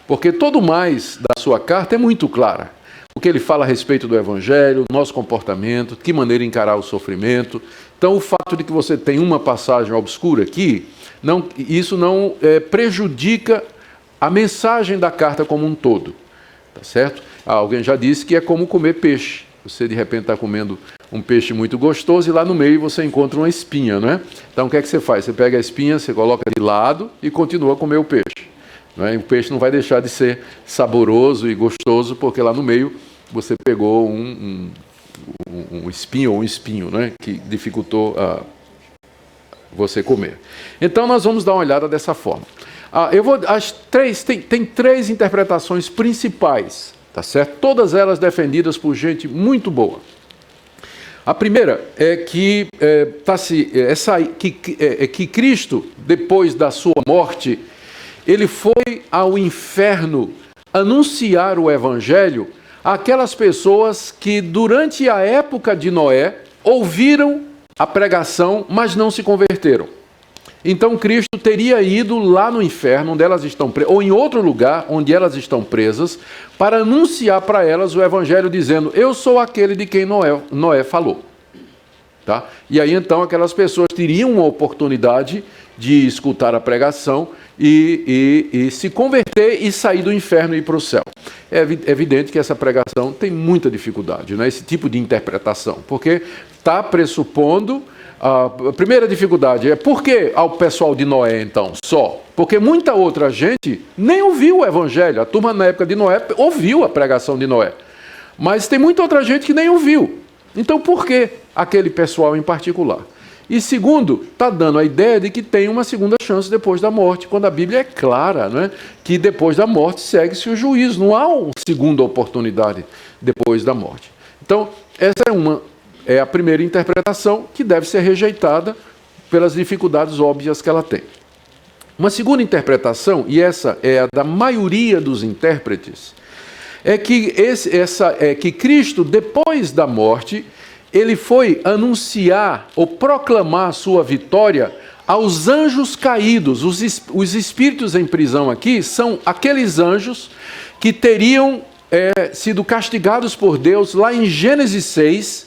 Porque todo mais da sua carta é muito clara. O que ele fala a respeito do Evangelho, nosso comportamento, de que maneira encarar o sofrimento. Então, o fato de que você tem uma passagem obscura aqui, isso não prejudica a mensagem da carta como um todo, tá certo? Alguém já disse que é como comer peixe. Você de repente está comendo um peixe muito gostoso e lá no meio você encontra uma espinha, não é? Então o que é que você faz? Você pega a espinha, você coloca de lado e continua a comer o peixe. Não é? E o peixe não vai deixar de ser saboroso e gostoso porque lá no meio você pegou um espinho ou um espinho, não é? Que dificultou você comer. Então nós vamos dar uma olhada dessa forma. Tem três interpretações principais, tá certo? Todas elas defendidas por gente muito boa. A primeira é que Cristo, depois da sua morte, ele foi ao inferno anunciar o Evangelho àquelas pessoas que, durante a época de Noé, ouviram a pregação, mas não se converteram. Então Cristo teria ido lá no inferno, onde elas estão presas, ou em outro lugar onde elas estão presas, para anunciar para elas o Evangelho, dizendo: eu sou aquele de quem Noé falou. Tá? E aí então aquelas pessoas teriam uma oportunidade de escutar a pregação e se converter e sair do inferno e ir para o céu. É evidente que essa pregação tem muita dificuldade, né? Esse tipo de interpretação, porque está pressupondo. A primeira dificuldade é por que ao pessoal de Noé, então, só? Porque muita outra gente nem ouviu o Evangelho. A turma na época de Noé ouviu a pregação de Noé. Mas tem muita outra gente que nem ouviu. Então por que aquele pessoal em particular? E segundo, está dando a ideia de que tem uma segunda chance depois da morte, quando a Bíblia é clara, não é? Que depois da morte segue-se o juízo, não há uma segunda oportunidade depois da morte. Então, essa é a primeira interpretação que deve ser rejeitada pelas dificuldades óbvias que ela tem. Uma segunda interpretação, e essa é a da maioria dos intérpretes, é que Cristo, depois da morte, ele foi anunciar ou proclamar a sua vitória aos anjos caídos. Os espíritos em prisão aqui são aqueles anjos que teriam sido castigados por Deus lá em Gênesis 6,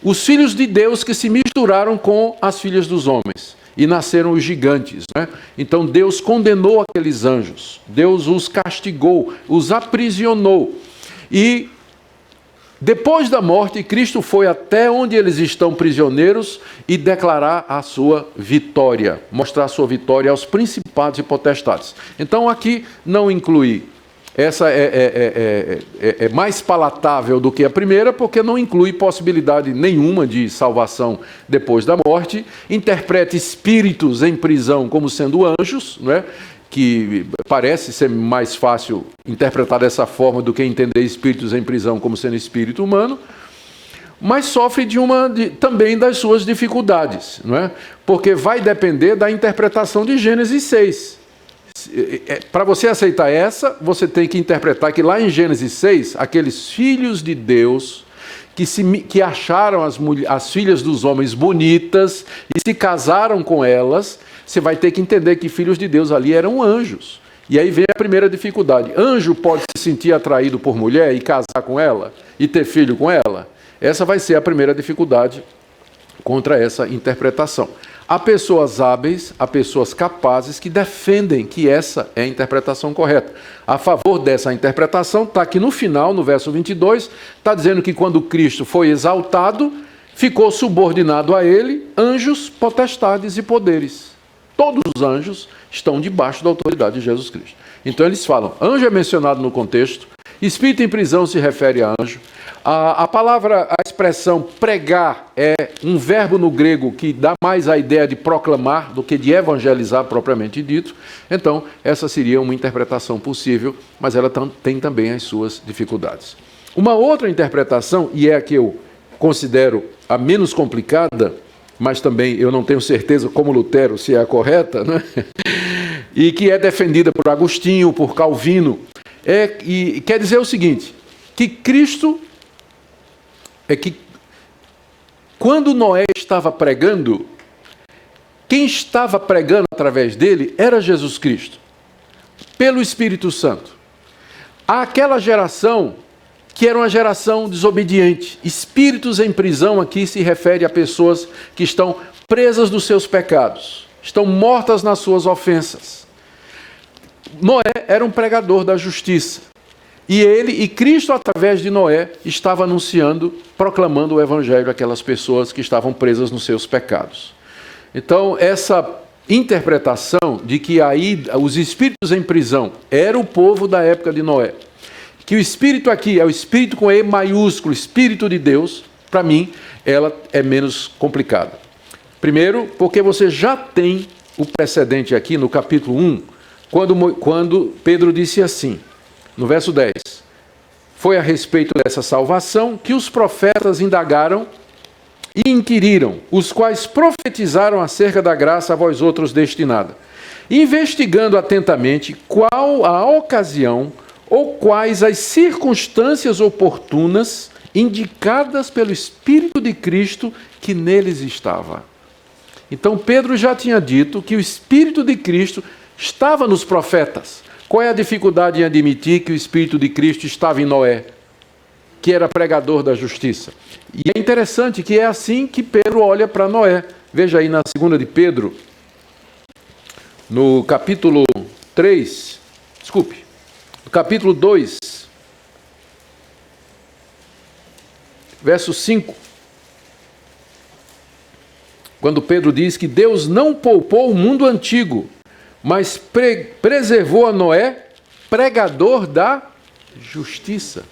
os filhos de Deus que se misturaram com as filhas dos homens e nasceram os gigantes, né? Então Deus condenou aqueles anjos, Deus os castigou, os aprisionou. E depois da morte, Cristo foi até onde eles estão prisioneiros e declarar a sua vitória, mostrar a sua vitória aos principados e potestades. Então aqui não inclui, essa é mais palatável do que a primeira, porque não inclui possibilidade nenhuma de salvação depois da morte. Interpreta espíritos em prisão como sendo anjos, não é? Que parece ser mais fácil interpretar dessa forma do que entender espíritos em prisão como sendo espírito humano, mas sofre também das suas dificuldades, não é? Porque vai depender da interpretação de Gênesis 6. Para você aceitar essa, você tem que interpretar que lá em Gênesis 6, aqueles filhos de Deus que acharam as filhas dos homens bonitas e se casaram com elas, você vai ter que entender que filhos de Deus ali eram anjos. E aí vem a primeira dificuldade. Anjo pode se sentir atraído por mulher e casar com ela e ter filho com ela? Essa vai ser a primeira dificuldade contra essa interpretação. Há pessoas hábeis, há pessoas capazes que defendem que essa é a interpretação correta. A favor dessa interpretação está aqui no final, no verso 22, está dizendo que quando Cristo foi exaltado, ficou subordinado a ele anjos, potestades e poderes. Todos os anjos estão debaixo da autoridade de Jesus Cristo. Então eles falam, anjo é mencionado no contexto, espírito em prisão se refere a anjo. A expressão pregar é um verbo no grego que dá mais a ideia de proclamar do que de evangelizar propriamente dito. Então, essa seria uma interpretação possível, mas ela tem também as suas dificuldades. Uma outra interpretação, e é a que eu considero a menos complicada, mas também eu não tenho certeza, como Lutero, se é a correta, né? E que é defendida por Agostinho, por Calvino, e quer dizer o seguinte, que Cristo que quando Noé estava pregando, quem estava pregando através dele era Jesus Cristo, pelo Espírito Santo. Aquela geração que era uma geração desobediente. Espíritos em prisão aqui se refere a pessoas que estão presas dos seus pecados, estão mortas nas suas ofensas. Noé era um pregador da justiça. E Cristo, através de Noé, estava anunciando, proclamando o evangelho àquelas pessoas que estavam presas nos seus pecados. Então, essa interpretação de que aí os espíritos em prisão era o povo da época de Noé, que o espírito aqui é o espírito com E maiúsculo, espírito de Deus, para mim, ela é menos complicada. Primeiro, porque você já tem o precedente aqui no capítulo 1, quando Pedro disse assim, no verso 10, foi a respeito dessa salvação que os profetas indagaram e inquiriram, os quais profetizaram acerca da graça a vós outros destinada, investigando atentamente qual a ocasião ou quais as circunstâncias oportunas indicadas pelo Espírito de Cristo que neles estava. Então Pedro já tinha dito que o Espírito de Cristo estava nos profetas. Qual é a dificuldade em admitir que o Espírito de Cristo estava em Noé, que era pregador da justiça? E é interessante que é assim que Pedro olha para Noé. Veja aí na 2 de Pedro, no capítulo 3, no capítulo 2, verso 5, quando Pedro diz que Deus não poupou o mundo antigo, mas preservou a Noé, pregador da justiça.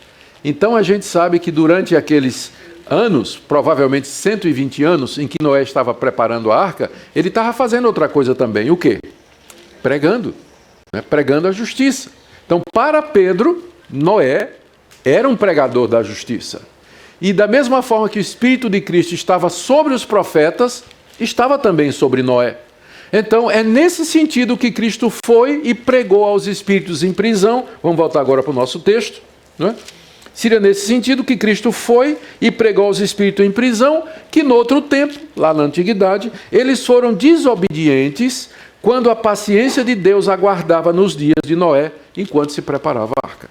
Então a gente sabe que durante aqueles anos, provavelmente 120 anos, em que Noé estava preparando a arca, ele estava fazendo outra coisa também. O quê? Pregando. Né? Pregando a justiça. Então, para Pedro, Noé era um pregador da justiça. E da mesma forma que o Espírito de Cristo estava sobre os profetas, estava também sobre Noé. Então, é nesse sentido que Cristo foi e pregou aos espíritos em prisão. Vamos voltar agora para o nosso texto. Né? Seria nesse sentido que Cristo foi e pregou aos espíritos em prisão, que no outro tempo, lá na antiguidade, eles foram desobedientes quando a paciência de Deus aguardava nos dias de Noé, enquanto se preparava a arca.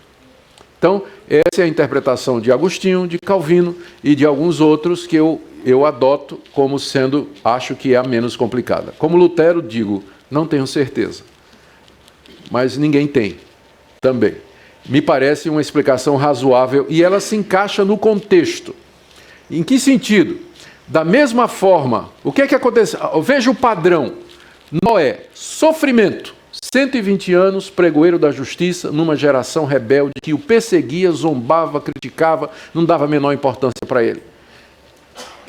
Então, essa é a interpretação de Agostinho, de Calvino e de alguns outros que eu adoto como sendo, acho que é a menos complicada. Como Lutero, digo, não tenho certeza. Mas ninguém tem também. Me parece uma explicação razoável e ela se encaixa no contexto. Em que sentido? Da mesma forma, o que é que acontece? Veja o padrão. Noé, sofrimento. 120 anos, pregoeiro da justiça, numa geração rebelde que o perseguia, zombava, criticava, não dava a menor importância para ele.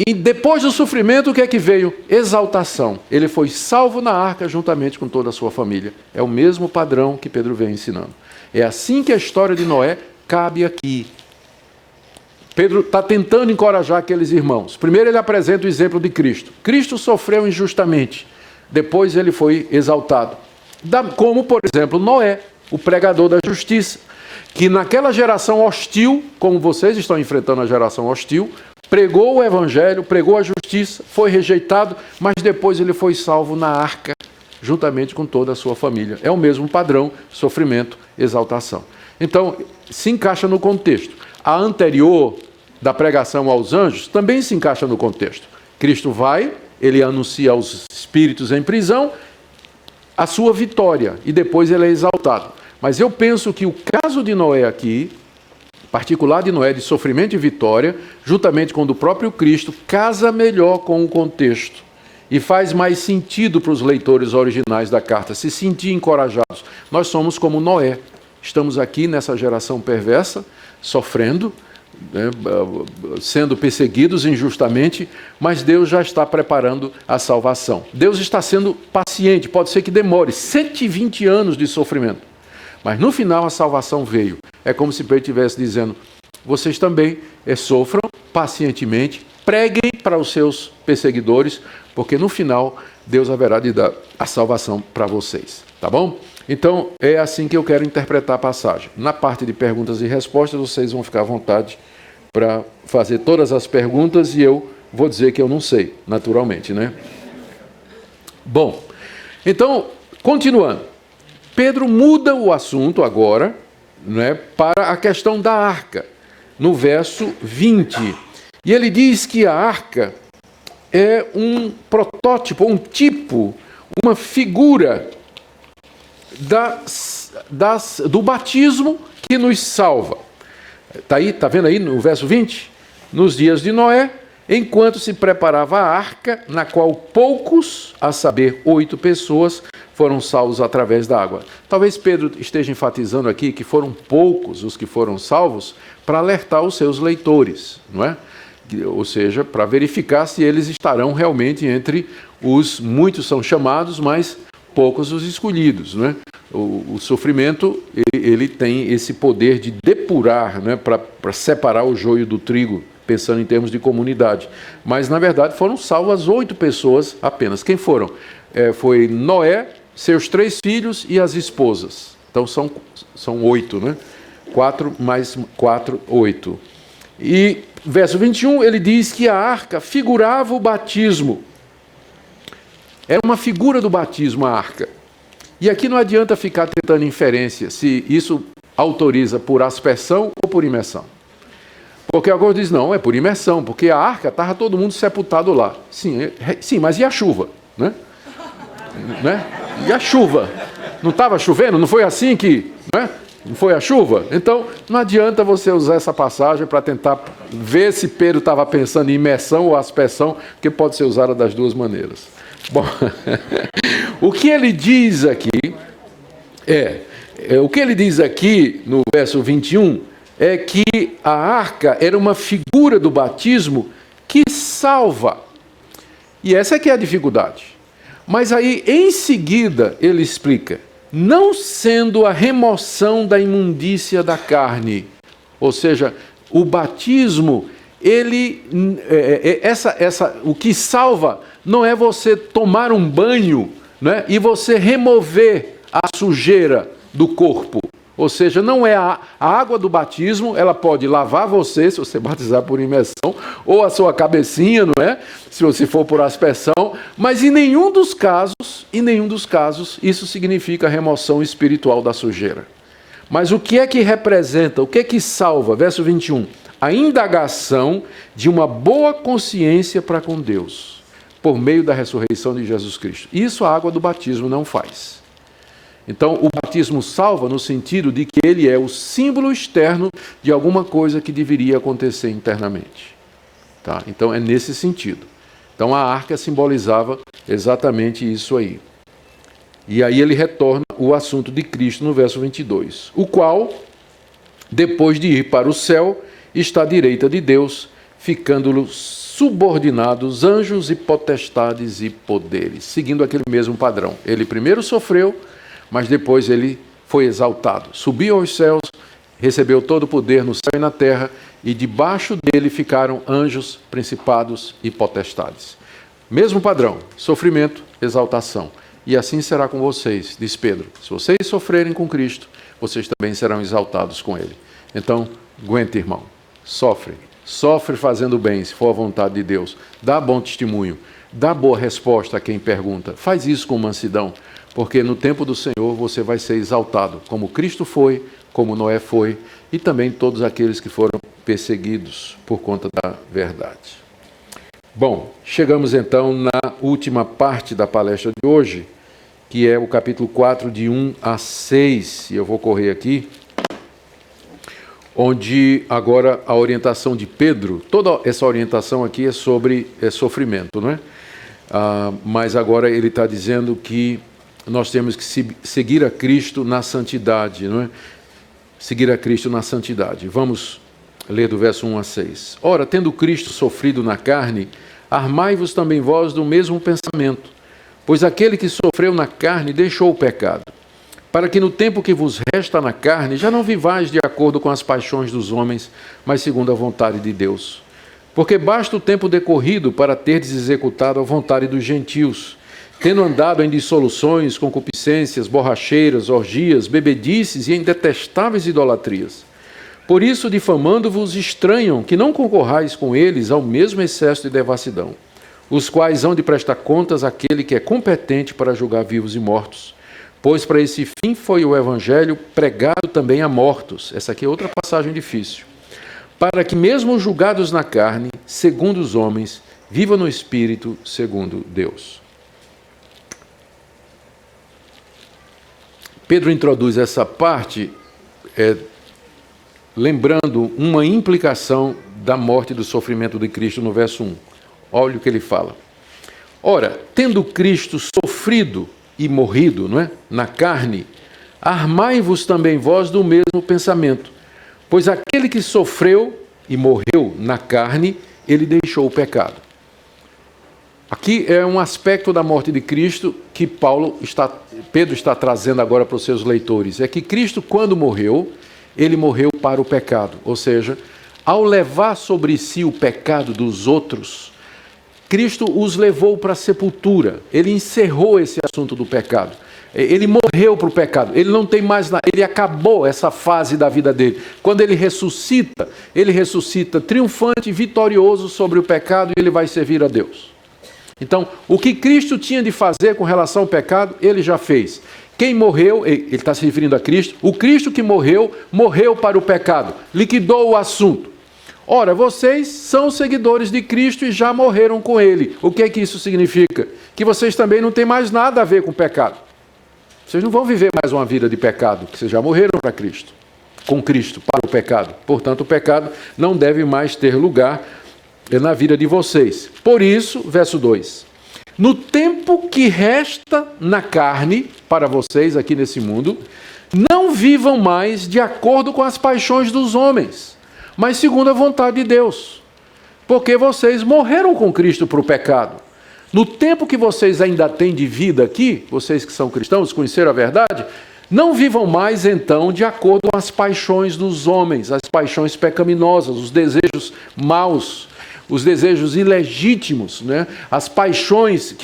E depois do sofrimento, o que é que veio? Exaltação. Ele foi salvo na arca juntamente com toda a sua família. É o mesmo padrão que Pedro vem ensinando. É assim que a história de Noé cabe aqui. Pedro está tentando encorajar aqueles irmãos. Primeiro ele apresenta o exemplo de Cristo. Cristo sofreu injustamente. Depois ele foi exaltado. Como, por exemplo, Noé, o pregador da justiça, que naquela geração hostil, como vocês estão enfrentando a geração hostil, pregou o evangelho, pregou a justiça, foi rejeitado, mas depois ele foi salvo na arca, juntamente com toda a sua família. É o mesmo padrão, sofrimento, exaltação. Então, se encaixa no contexto. A anterior da pregação aos anjos também se encaixa no contexto. Cristo vai, ele anuncia aos espíritos em prisão a sua vitória, e depois ele é exaltado. Mas eu penso que o caso de Noé aqui, particular de Noé, de sofrimento e vitória, juntamente com o do próprio Cristo, casa melhor com o contexto e faz mais sentido para os leitores originais da carta, se sentir encorajados. Nós somos como Noé, estamos aqui nessa geração perversa, sofrendo, né, sendo perseguidos injustamente, mas Deus já está preparando a salvação. Deus está sendo paciente, pode ser que demore 120 anos de sofrimento, mas no final a salvação veio. É como se Pedro estivesse dizendo, vocês também sofram pacientemente, preguem para os seus perseguidores, porque no final Deus haverá de dar a salvação para vocês, tá bom? Então, é assim que eu quero interpretar a passagem. Na parte de perguntas e respostas, vocês vão ficar à vontade para fazer todas as perguntas e eu vou dizer que eu não sei, naturalmente, né? Bom, então, continuando. Pedro muda o assunto agora, né, para a questão da arca, no verso 20. E ele diz que a arca é um protótipo, um tipo, uma figura do batismo que nos salva. Tá vendo aí no verso 20? Nos dias de Noé, enquanto se preparava a arca, na qual poucos, a saber, 8 pessoas, foram salvos através da água. Talvez Pedro esteja enfatizando aqui que foram poucos os que foram salvos para alertar os seus leitores, não é? Ou seja, para verificar se eles estarão realmente entre os muitos são chamados, mas poucos os escolhidos, né? O sofrimento, ele tem esse poder de depurar, né? Para separar o joio do trigo, pensando em termos de comunidade. Mas, na verdade, foram salvas 8 pessoas apenas. Quem foram? Foi Noé, seus 3 filhos e as esposas. Então, são 8, né? 4 mais 4, 8. E, verso 21, ele diz que a arca figurava o batismo. Era uma figura do batismo, a arca. E aqui não adianta ficar tentando inferência se isso autoriza por aspersão ou por imersão. Porque alguns dizem, não, é por imersão, porque a arca estava todo mundo sepultado lá. Sim, mas e a chuva? Né? E a chuva? Não estava chovendo? Não foi assim que... Né? Não foi a chuva? Então, não adianta você usar essa passagem para tentar ver se Pedro estava pensando em imersão ou aspersão, porque pode ser usada das duas maneiras. Bom, o que ele diz aqui no verso 21, é que a arca era uma figura do batismo que salva. E essa é que é a dificuldade. Mas aí, em seguida, ele explica: não sendo a remoção da imundícia da carne. Ou seja, o batismo, o que salva não é você tomar um banho, né, e você remover a sujeira do corpo. Ou seja, não é a água do batismo, ela pode lavar você, se você batizar por imersão, ou a sua cabecinha, não é? Se você for por aspersão, mas em nenhum dos casos, isso significa a remoção espiritual da sujeira. Mas o que é que representa, o que é que salva? Verso 21, a indagação de uma boa consciência para com Deus, por meio da ressurreição de Jesus Cristo. Isso a água do batismo não faz. Então, o batismo salva no sentido de que ele é o símbolo externo de alguma coisa que deveria acontecer internamente. Tá? Então, é nesse sentido. Então, a arca simbolizava exatamente isso aí. E aí ele retorna o assunto de Cristo no verso 22. O qual, depois de ir para o céu, está à direita de Deus, ficando-lhe subordinados anjos e potestades e poderes. Seguindo aquele mesmo padrão. Ele primeiro sofreu, mas depois ele foi exaltado. Subiu aos céus, recebeu todo o poder no céu e na terra, e debaixo dele ficaram anjos, principados e potestades. Mesmo padrão, sofrimento, exaltação. E assim será com vocês, diz Pedro. Se vocês sofrerem com Cristo, vocês também serão exaltados com ele. Então, aguenta, irmão. Sofre fazendo bem, se for a vontade de Deus. Dá bom testemunho, dá boa resposta a quem pergunta. Faz isso com mansidão. Porque no tempo do Senhor você vai ser exaltado, como Cristo foi, como Noé foi, e também todos aqueles que foram perseguidos por conta da verdade. Bom, chegamos então na última parte da palestra de hoje, que é o capítulo 4, de 1 a 6, e eu vou correr aqui, onde agora a orientação de Pedro, toda essa orientação aqui é sobre sofrimento, não é? Mas agora ele está dizendo que nós temos que seguir a Cristo na santidade, não é? Seguir a Cristo na santidade. Vamos ler do verso 1 a 6. Ora, tendo Cristo sofrido na carne, armai-vos também vós do mesmo pensamento, pois aquele que sofreu na carne deixou o pecado, para que no tempo que vos resta na carne, já não vivais de acordo com as paixões dos homens, mas segundo a vontade de Deus. Porque basta o tempo decorrido para terdes executado a vontade dos gentios, tendo andado em dissoluções, concupiscências, borracheiras, orgias, bebedices e em detestáveis idolatrias. Por isso, difamando-vos, estranham que não concorrais com eles ao mesmo excesso de devassidão, os quais hão de prestar contas àquele que é competente para julgar vivos e mortos. Pois para esse fim foi o evangelho pregado também a mortos. Essa aqui é outra passagem difícil. Para que mesmo julgados na carne, segundo os homens, vivam no espírito, segundo Deus. Pedro introduz essa parte lembrando uma implicação da morte e do sofrimento de Cristo no verso 1. Olha o que ele fala. Ora, tendo Cristo sofrido e morrido, não é, na carne, armai-vos também vós do mesmo pensamento, pois aquele que sofreu e morreu na carne, ele deixou o pecado. Aqui é um aspecto da morte de Cristo que Pedro está trazendo agora para os seus leitores. É que Cristo, quando morreu, ele morreu para o pecado. Ou seja, ao levar sobre si o pecado dos outros, Cristo os levou para a sepultura. Ele encerrou esse assunto do pecado. Ele morreu para o pecado. Ele não tem mais nada. Ele acabou essa fase da vida dele. Quando ele ressuscita triunfante, vitorioso sobre o pecado, e ele vai servir a Deus. Então, o que Cristo tinha de fazer com relação ao pecado, ele já fez. Quem morreu, ele está se referindo a Cristo, o Cristo que morreu, morreu para o pecado, liquidou o assunto. Ora, vocês são seguidores de Cristo e já morreram com ele. O que é que isso significa? Que vocês também não têm mais nada a ver com o pecado. Vocês não vão viver mais uma vida de pecado, porque vocês já morreram para Cristo, com Cristo, para o pecado. Portanto, o pecado não deve mais ter lugar na vida de vocês. Por isso, verso 2, no tempo que resta na carne para vocês aqui nesse mundo, não não vivam mais de acordo com as paixões dos homens, mas segundo a vontade de Deus. Porque vocês morreram com Cristo para o pecado. No tempo que vocês ainda têm de vida aqui, vocês que são cristãos, conheceram a verdade, não vivam mais então de acordo com as paixões dos homens, as paixões pecaminosas, os desejos maus, os desejos ilegítimos, né? As paixões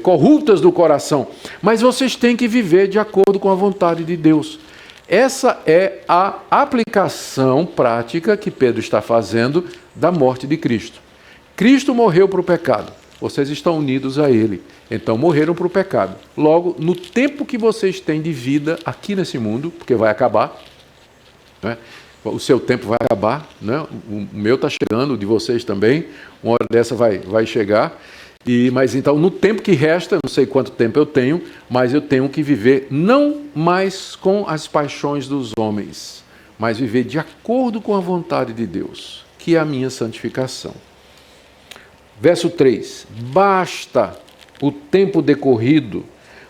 corruptas do coração. Mas vocês têm que viver de acordo com a vontade de Deus. Essa é a aplicação prática que Pedro está fazendo da morte de Cristo. Cristo morreu para o pecado. Vocês estão unidos a Ele. Então morreram para o pecado. Logo, no tempo que vocês têm de vida aqui nesse mundo, porque vai acabar, né? O seu tempo vai acabar, né? O meu está chegando, o de vocês também. Uma hora dessa vai chegar. Mas então, no tempo que resta, não sei quanto tempo eu tenho, mas eu tenho que viver não mais com as paixões dos homens, mas viver de acordo com a vontade de Deus, que é a minha santificação. Verso 3. Basta o tempo decorrido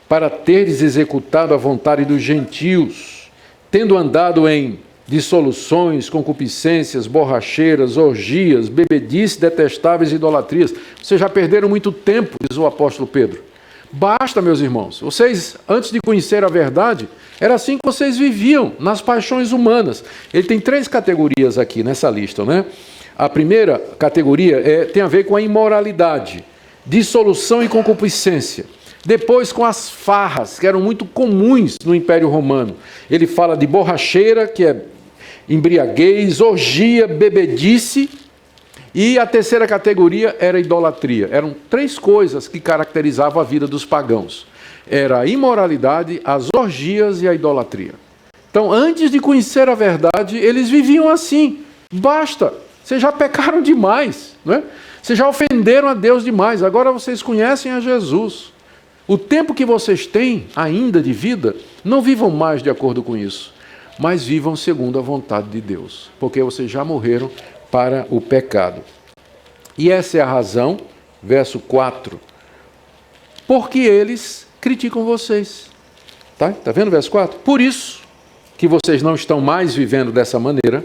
para teres executado a vontade dos gentios, tendo andado em dissoluções, concupiscências, borracheiras, orgias, bebedice, detestáveis idolatrias. Vocês já perderam muito tempo, diz o apóstolo Pedro. Basta, meus irmãos. Vocês, antes de conhecer a verdade, era assim que vocês viviam, nas paixões humanas. Ele tem 3 categorias aqui nessa lista, né? A primeira categoria tem a ver com a imoralidade, dissolução e concupiscência. Depois com as farras, que eram muito comuns no Império Romano. Ele fala de borracheira, que é embriaguez, orgia, bebedice, e a terceira categoria era idolatria. Eram 3 coisas que caracterizavam a vida dos pagãos. Era a imoralidade, as orgias e a idolatria. Então, antes de conhecer a verdade, eles viviam assim. Basta, vocês já pecaram demais, não é? Vocês já ofenderam a Deus demais, agora vocês conhecem a Jesus. O tempo que vocês têm ainda de vida, não vivam mais de acordo com isso, mas vivam segundo a vontade de Deus, porque vocês já morreram para o pecado. E essa é a razão, verso 4, porque eles criticam vocês. Tá vendo o verso 4? Por isso que vocês não estão mais vivendo dessa maneira,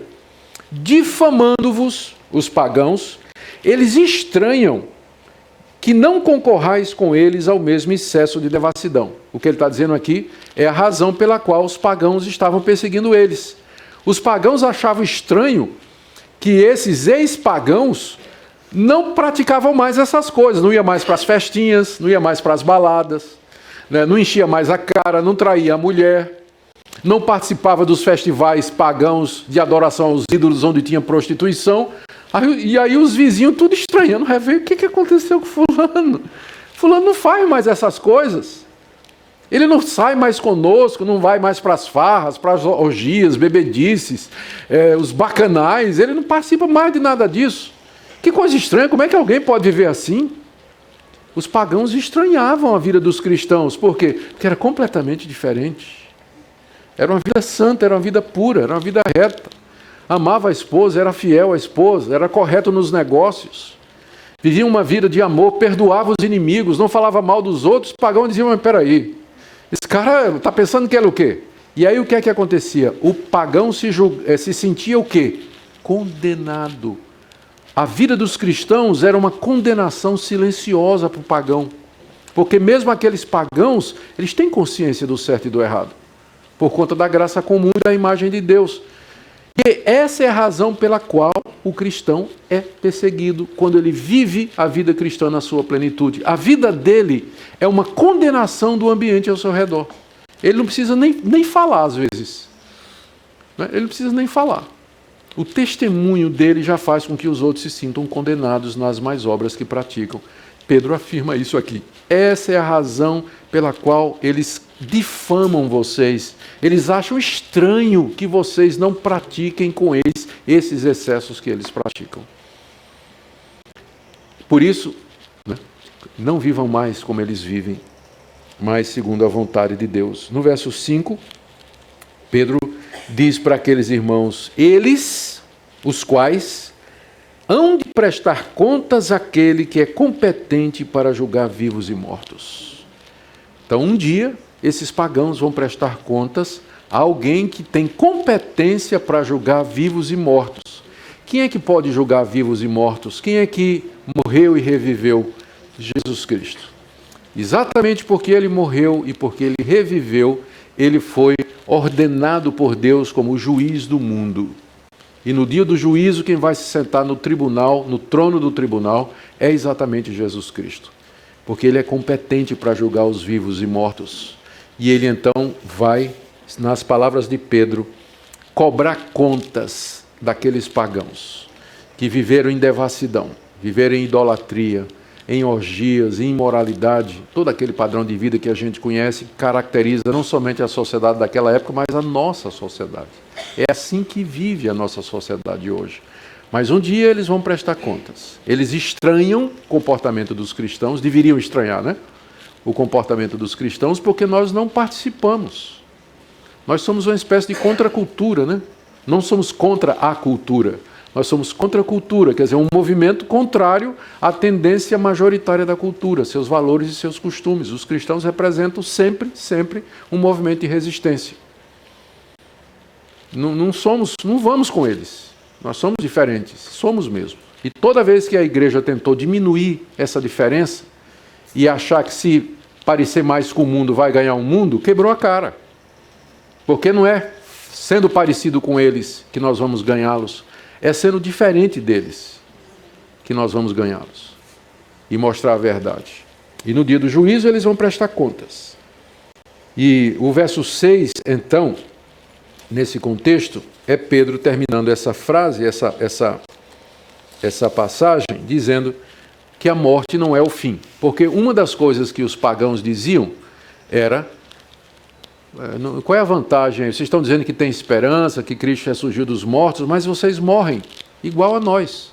difamando-vos, os pagãos, eles estranham que não concorrais com eles ao mesmo excesso de devassidão. O que ele está dizendo aqui é a razão pela qual os pagãos estavam perseguindo eles. Os pagãos achavam estranho que esses ex-pagãos não praticavam mais essas coisas, não ia mais para as festinhas, não ia mais para as baladas, né? Não enchia mais a cara, não traía a mulher, não participava dos festivais pagãos de adoração aos ídolos onde tinha prostituição. E aí os vizinhos tudo estranhando, o que aconteceu com fulano? Fulano não faz mais essas coisas. Ele não sai mais conosco, não vai mais para as farras, para as orgias, bebedices, os bacanais, ele não participa mais de nada disso. Que coisa estranha, como é que alguém pode viver assim? Os pagãos estranhavam a vida dos cristãos, por quê? Porque era completamente diferente. Era uma vida santa, era uma vida pura, era uma vida reta. Amava a esposa, era fiel à esposa, era correto nos negócios. Vivia uma vida de amor, perdoava os inimigos, não falava mal dos outros. Os pagãos diziam, mas peraí, esse cara está pensando que era o quê? E aí o que é que acontecia? O pagão se sentia o quê? Condenado. A vida dos cristãos era uma condenação silenciosa para o pagão. Porque mesmo aqueles pagãos, eles têm consciência do certo e do errado. Por conta da graça comum e da imagem de Deus. E essa é a razão pela qual o cristão é perseguido, quando ele vive a vida cristã na sua plenitude. A vida dele é uma condenação do ambiente ao seu redor. Ele não precisa nem falar, às vezes. Ele não precisa nem falar. O testemunho dele já faz com que os outros se sintam condenados nas más obras que praticam. Pedro afirma isso aqui. Essa é a razão pela qual eles difamam vocês. Eles acham estranho que vocês não pratiquem com eles esses excessos que eles praticam. Por isso, não vivam mais como eles vivem, mas segundo a vontade de Deus. No verso 5, Pedro diz para aqueles irmãos, eles, os quais hão de prestar contas àquele que é competente para julgar vivos e mortos. Então, um dia, esses pagãos vão prestar contas Há alguém que tem competência para julgar vivos e mortos. Quem é que pode julgar vivos e mortos? Quem é que morreu e reviveu? Jesus Cristo. Exatamente porque ele morreu e porque ele reviveu, ele foi ordenado por Deus como o juiz do mundo. E no dia do juízo, quem vai se sentar no tribunal, no trono do tribunal, é exatamente Jesus Cristo. Porque ele é competente para julgar os vivos e mortos. E ele então vai, nas palavras de Pedro, cobrar contas daqueles pagãos que viveram em devassidão, viveram em idolatria, em orgias, em imoralidade, todo aquele padrão de vida que a gente conhece, caracteriza não somente a sociedade daquela época, mas a nossa sociedade. É assim que vive a nossa sociedade hoje. Mas um dia eles vão prestar contas. Eles estranham o comportamento dos cristãos, deveriam estranhar, né? O comportamento dos cristãos, porque nós não participamos. Nós somos uma espécie de contracultura, né? Não somos contra a cultura. Nós somos contra a cultura, quer dizer, um movimento contrário à tendência majoritária da cultura, seus valores e seus costumes. Os cristãos representam sempre um movimento de resistência. Não vamos com eles. Nós somos diferentes, somos mesmo. E toda vez que a igreja tentou diminuir essa diferença e achar que se parecer mais com o mundo vai ganhar o mundo, quebrou a cara. Porque não é sendo parecido com eles que nós vamos ganhá-los, é sendo diferente deles que nós vamos ganhá-los e mostrar a verdade. E no dia do juízo eles vão prestar contas. E o verso 6, então, nesse contexto, é Pedro terminando essa frase, essa passagem, dizendo que a morte não é o fim. Porque uma das coisas que os pagãos diziam era: qual é a vantagem? Vocês estão dizendo que tem esperança, que Cristo ressurgiu dos mortos, mas vocês morrem igual a nós.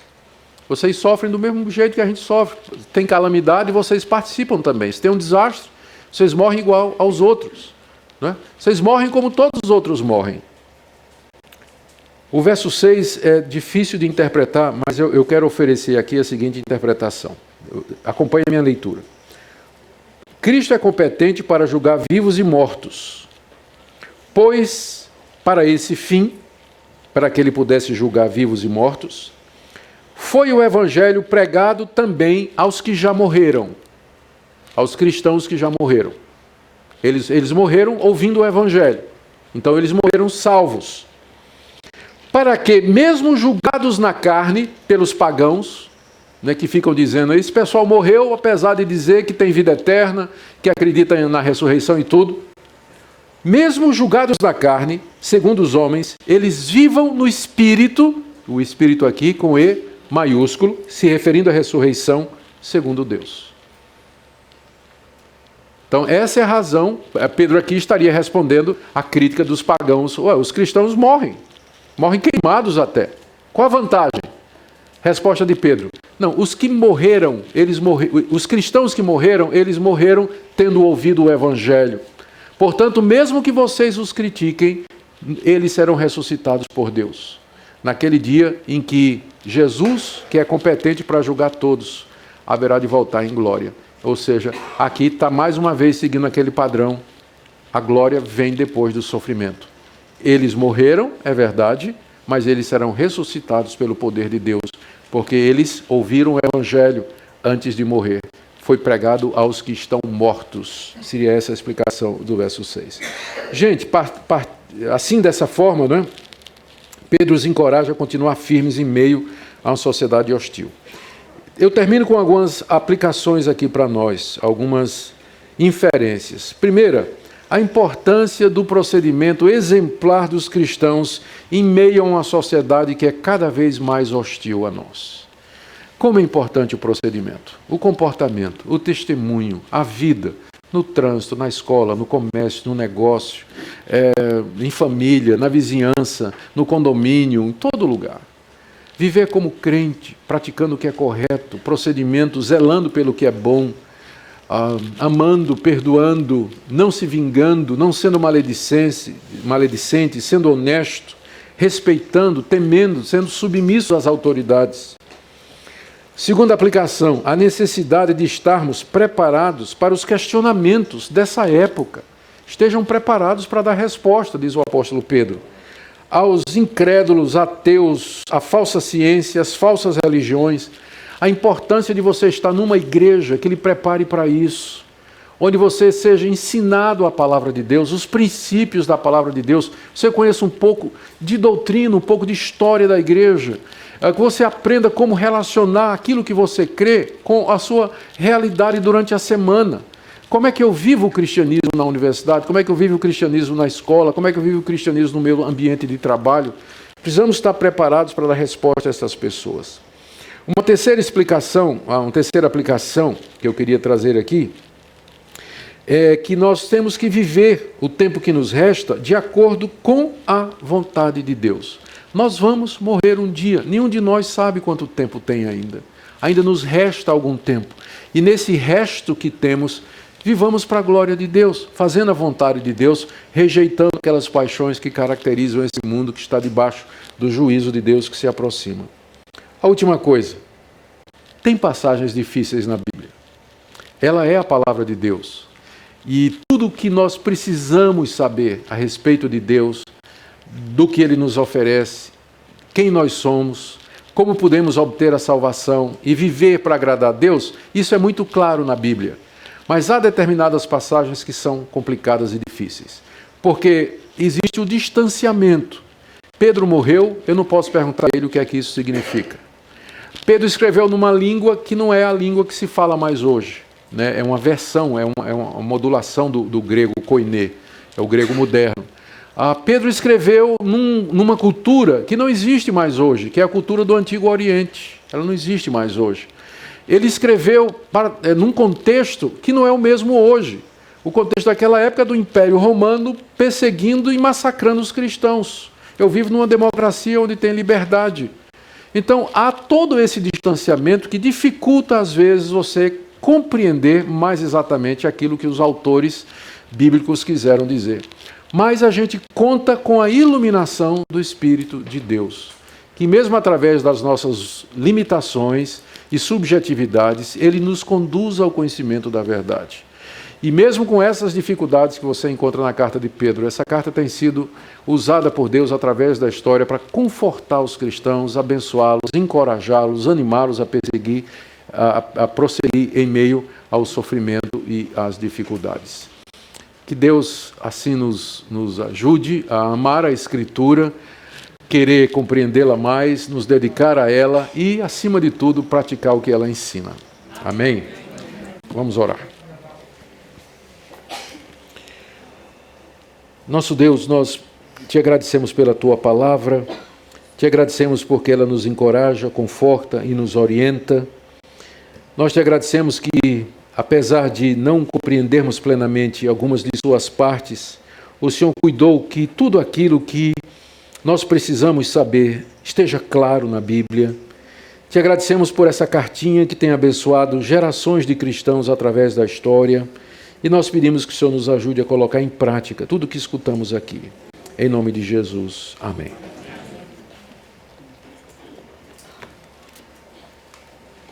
Vocês sofrem do mesmo jeito que a gente sofre. Tem calamidade e vocês participam também. Se tem um desastre, vocês morrem igual aos outros, né? Vocês morrem como todos os outros morrem. O verso 6 é difícil de interpretar, mas eu quero oferecer aqui a seguinte interpretação. Acompanhe a minha leitura. Cristo é competente para julgar vivos e mortos, pois, para esse fim, para que ele pudesse julgar vivos e mortos, foi o evangelho pregado também aos que já morreram, aos cristãos que já morreram. Eles morreram ouvindo o evangelho, então eles morreram salvos. Para que, mesmo julgados na carne pelos pagãos, né, que ficam dizendo, esse pessoal morreu apesar de dizer que tem vida eterna, que acredita na ressurreição e tudo, mesmo julgados na carne, segundo os homens, eles vivam no Espírito, o Espírito aqui com E maiúsculo, se referindo à ressurreição, segundo Deus. Então essa é a razão, Pedro aqui estaria respondendo à crítica dos pagãos. Os cristãos morrem queimados até. Qual a vantagem? Resposta de Pedro: não, os que morreram, os cristãos que morreram, eles morreram tendo ouvido o evangelho. Portanto, mesmo que vocês os critiquem, eles serão ressuscitados por Deus. Naquele dia em que Jesus, que é competente para julgar todos, haverá de voltar em glória. Ou seja, aqui está mais uma vez seguindo aquele padrão. A glória vem depois do sofrimento. Eles morreram, é verdade, mas eles serão ressuscitados pelo poder de Deus, porque eles ouviram o evangelho antes de morrer. Foi pregado aos que estão mortos. Seria essa a explicação do verso 6. Gente, assim dessa forma, né, Pedro os encoraja a continuar firmes em meio a uma sociedade hostil. Eu termino com algumas aplicações aqui para nós, algumas inferências. Primeira, a importância do procedimento exemplar dos cristãos em meio a uma sociedade que é cada vez mais hostil a nós. Como é importante o procedimento, o comportamento, o testemunho, a vida, no trânsito, na escola, no comércio, no negócio, em família, na vizinhança, no condomínio, em todo lugar. Viver como crente, praticando o que é correto, procedimento, zelando pelo que é bom, amando, perdoando, não se vingando, não sendo maledicente, sendo honesto, respeitando, temendo, sendo submisso às autoridades. Segunda aplicação, a necessidade de estarmos preparados para os questionamentos dessa época, estejam preparados para dar resposta, diz o apóstolo Pedro, aos incrédulos, ateus, à falsa ciência, às falsas religiões. A importância de você estar numa igreja que lhe prepare para isso, onde você seja ensinado a palavra de Deus, os princípios da palavra de Deus, você conheça um pouco de doutrina, um pouco de história da igreja, que você aprenda como relacionar aquilo que você crê com a sua realidade durante a semana. Como é que eu vivo o cristianismo na universidade? Como é que eu vivo o cristianismo na escola? Como é que eu vivo o cristianismo no meu ambiente de trabalho? Precisamos estar preparados para dar resposta a essas pessoas. Uma terceira explicação, uma terceira aplicação que eu queria trazer aqui, é que nós temos que viver o tempo que nos resta de acordo com a vontade de Deus. Nós vamos morrer um dia, nenhum de nós sabe quanto tempo tem ainda. Ainda nos resta algum tempo. E nesse resto que temos, vivamos para a glória de Deus, fazendo a vontade de Deus, rejeitando aquelas paixões que caracterizam esse mundo que está debaixo do juízo de Deus que se aproxima. A última coisa, tem passagens difíceis na Bíblia. Ela é a palavra de Deus. E tudo o que nós precisamos saber a respeito de Deus, do que Ele nos oferece, quem nós somos, como podemos obter a salvação e viver para agradar a Deus, isso é muito claro na Bíblia. Mas há determinadas passagens que são complicadas e difíceis, porque existe o distanciamento. Pedro morreu, eu não posso perguntar a ele o que é que isso significa. Pedro escreveu numa língua que não é a língua que se fala mais hoje. É uma versão, é uma modulação do grego koiné, é o grego moderno. Pedro escreveu numa cultura que não existe mais hoje, que é a cultura do Antigo Oriente. Ela não existe mais hoje. Ele escreveu num contexto que não é o mesmo hoje. O contexto daquela época do Império Romano perseguindo e massacrando os cristãos. Eu vivo numa democracia onde tem liberdade. Então, há todo esse distanciamento que dificulta, às vezes, você compreender mais exatamente aquilo que os autores bíblicos quiseram dizer. Mas a gente conta com a iluminação do Espírito de Deus, que mesmo através das nossas limitações e subjetividades, Ele nos conduz ao conhecimento da verdade. E mesmo com essas dificuldades que você encontra na carta de Pedro, essa carta tem sido usada por Deus através da história para confortar os cristãos, abençoá-los, encorajá-los, animá-los a perseguir, a prosseguir em meio ao sofrimento e às dificuldades. Que Deus assim nos ajude a amar a Escritura, querer compreendê-la mais, nos dedicar a ela e, acima de tudo, praticar o que ela ensina. Amém? Vamos orar. Nosso Deus, nós te agradecemos pela tua palavra, te agradecemos porque ela nos encoraja, conforta e nos orienta. Nós te agradecemos que, apesar de não compreendermos plenamente algumas de suas partes, o Senhor cuidou que tudo aquilo que nós precisamos saber esteja claro na Bíblia. Te agradecemos por essa cartinha que tem abençoado gerações de cristãos através da história e nós pedimos que o Senhor nos ajude a colocar em prática tudo o que escutamos aqui. Em nome de Jesus. Amém.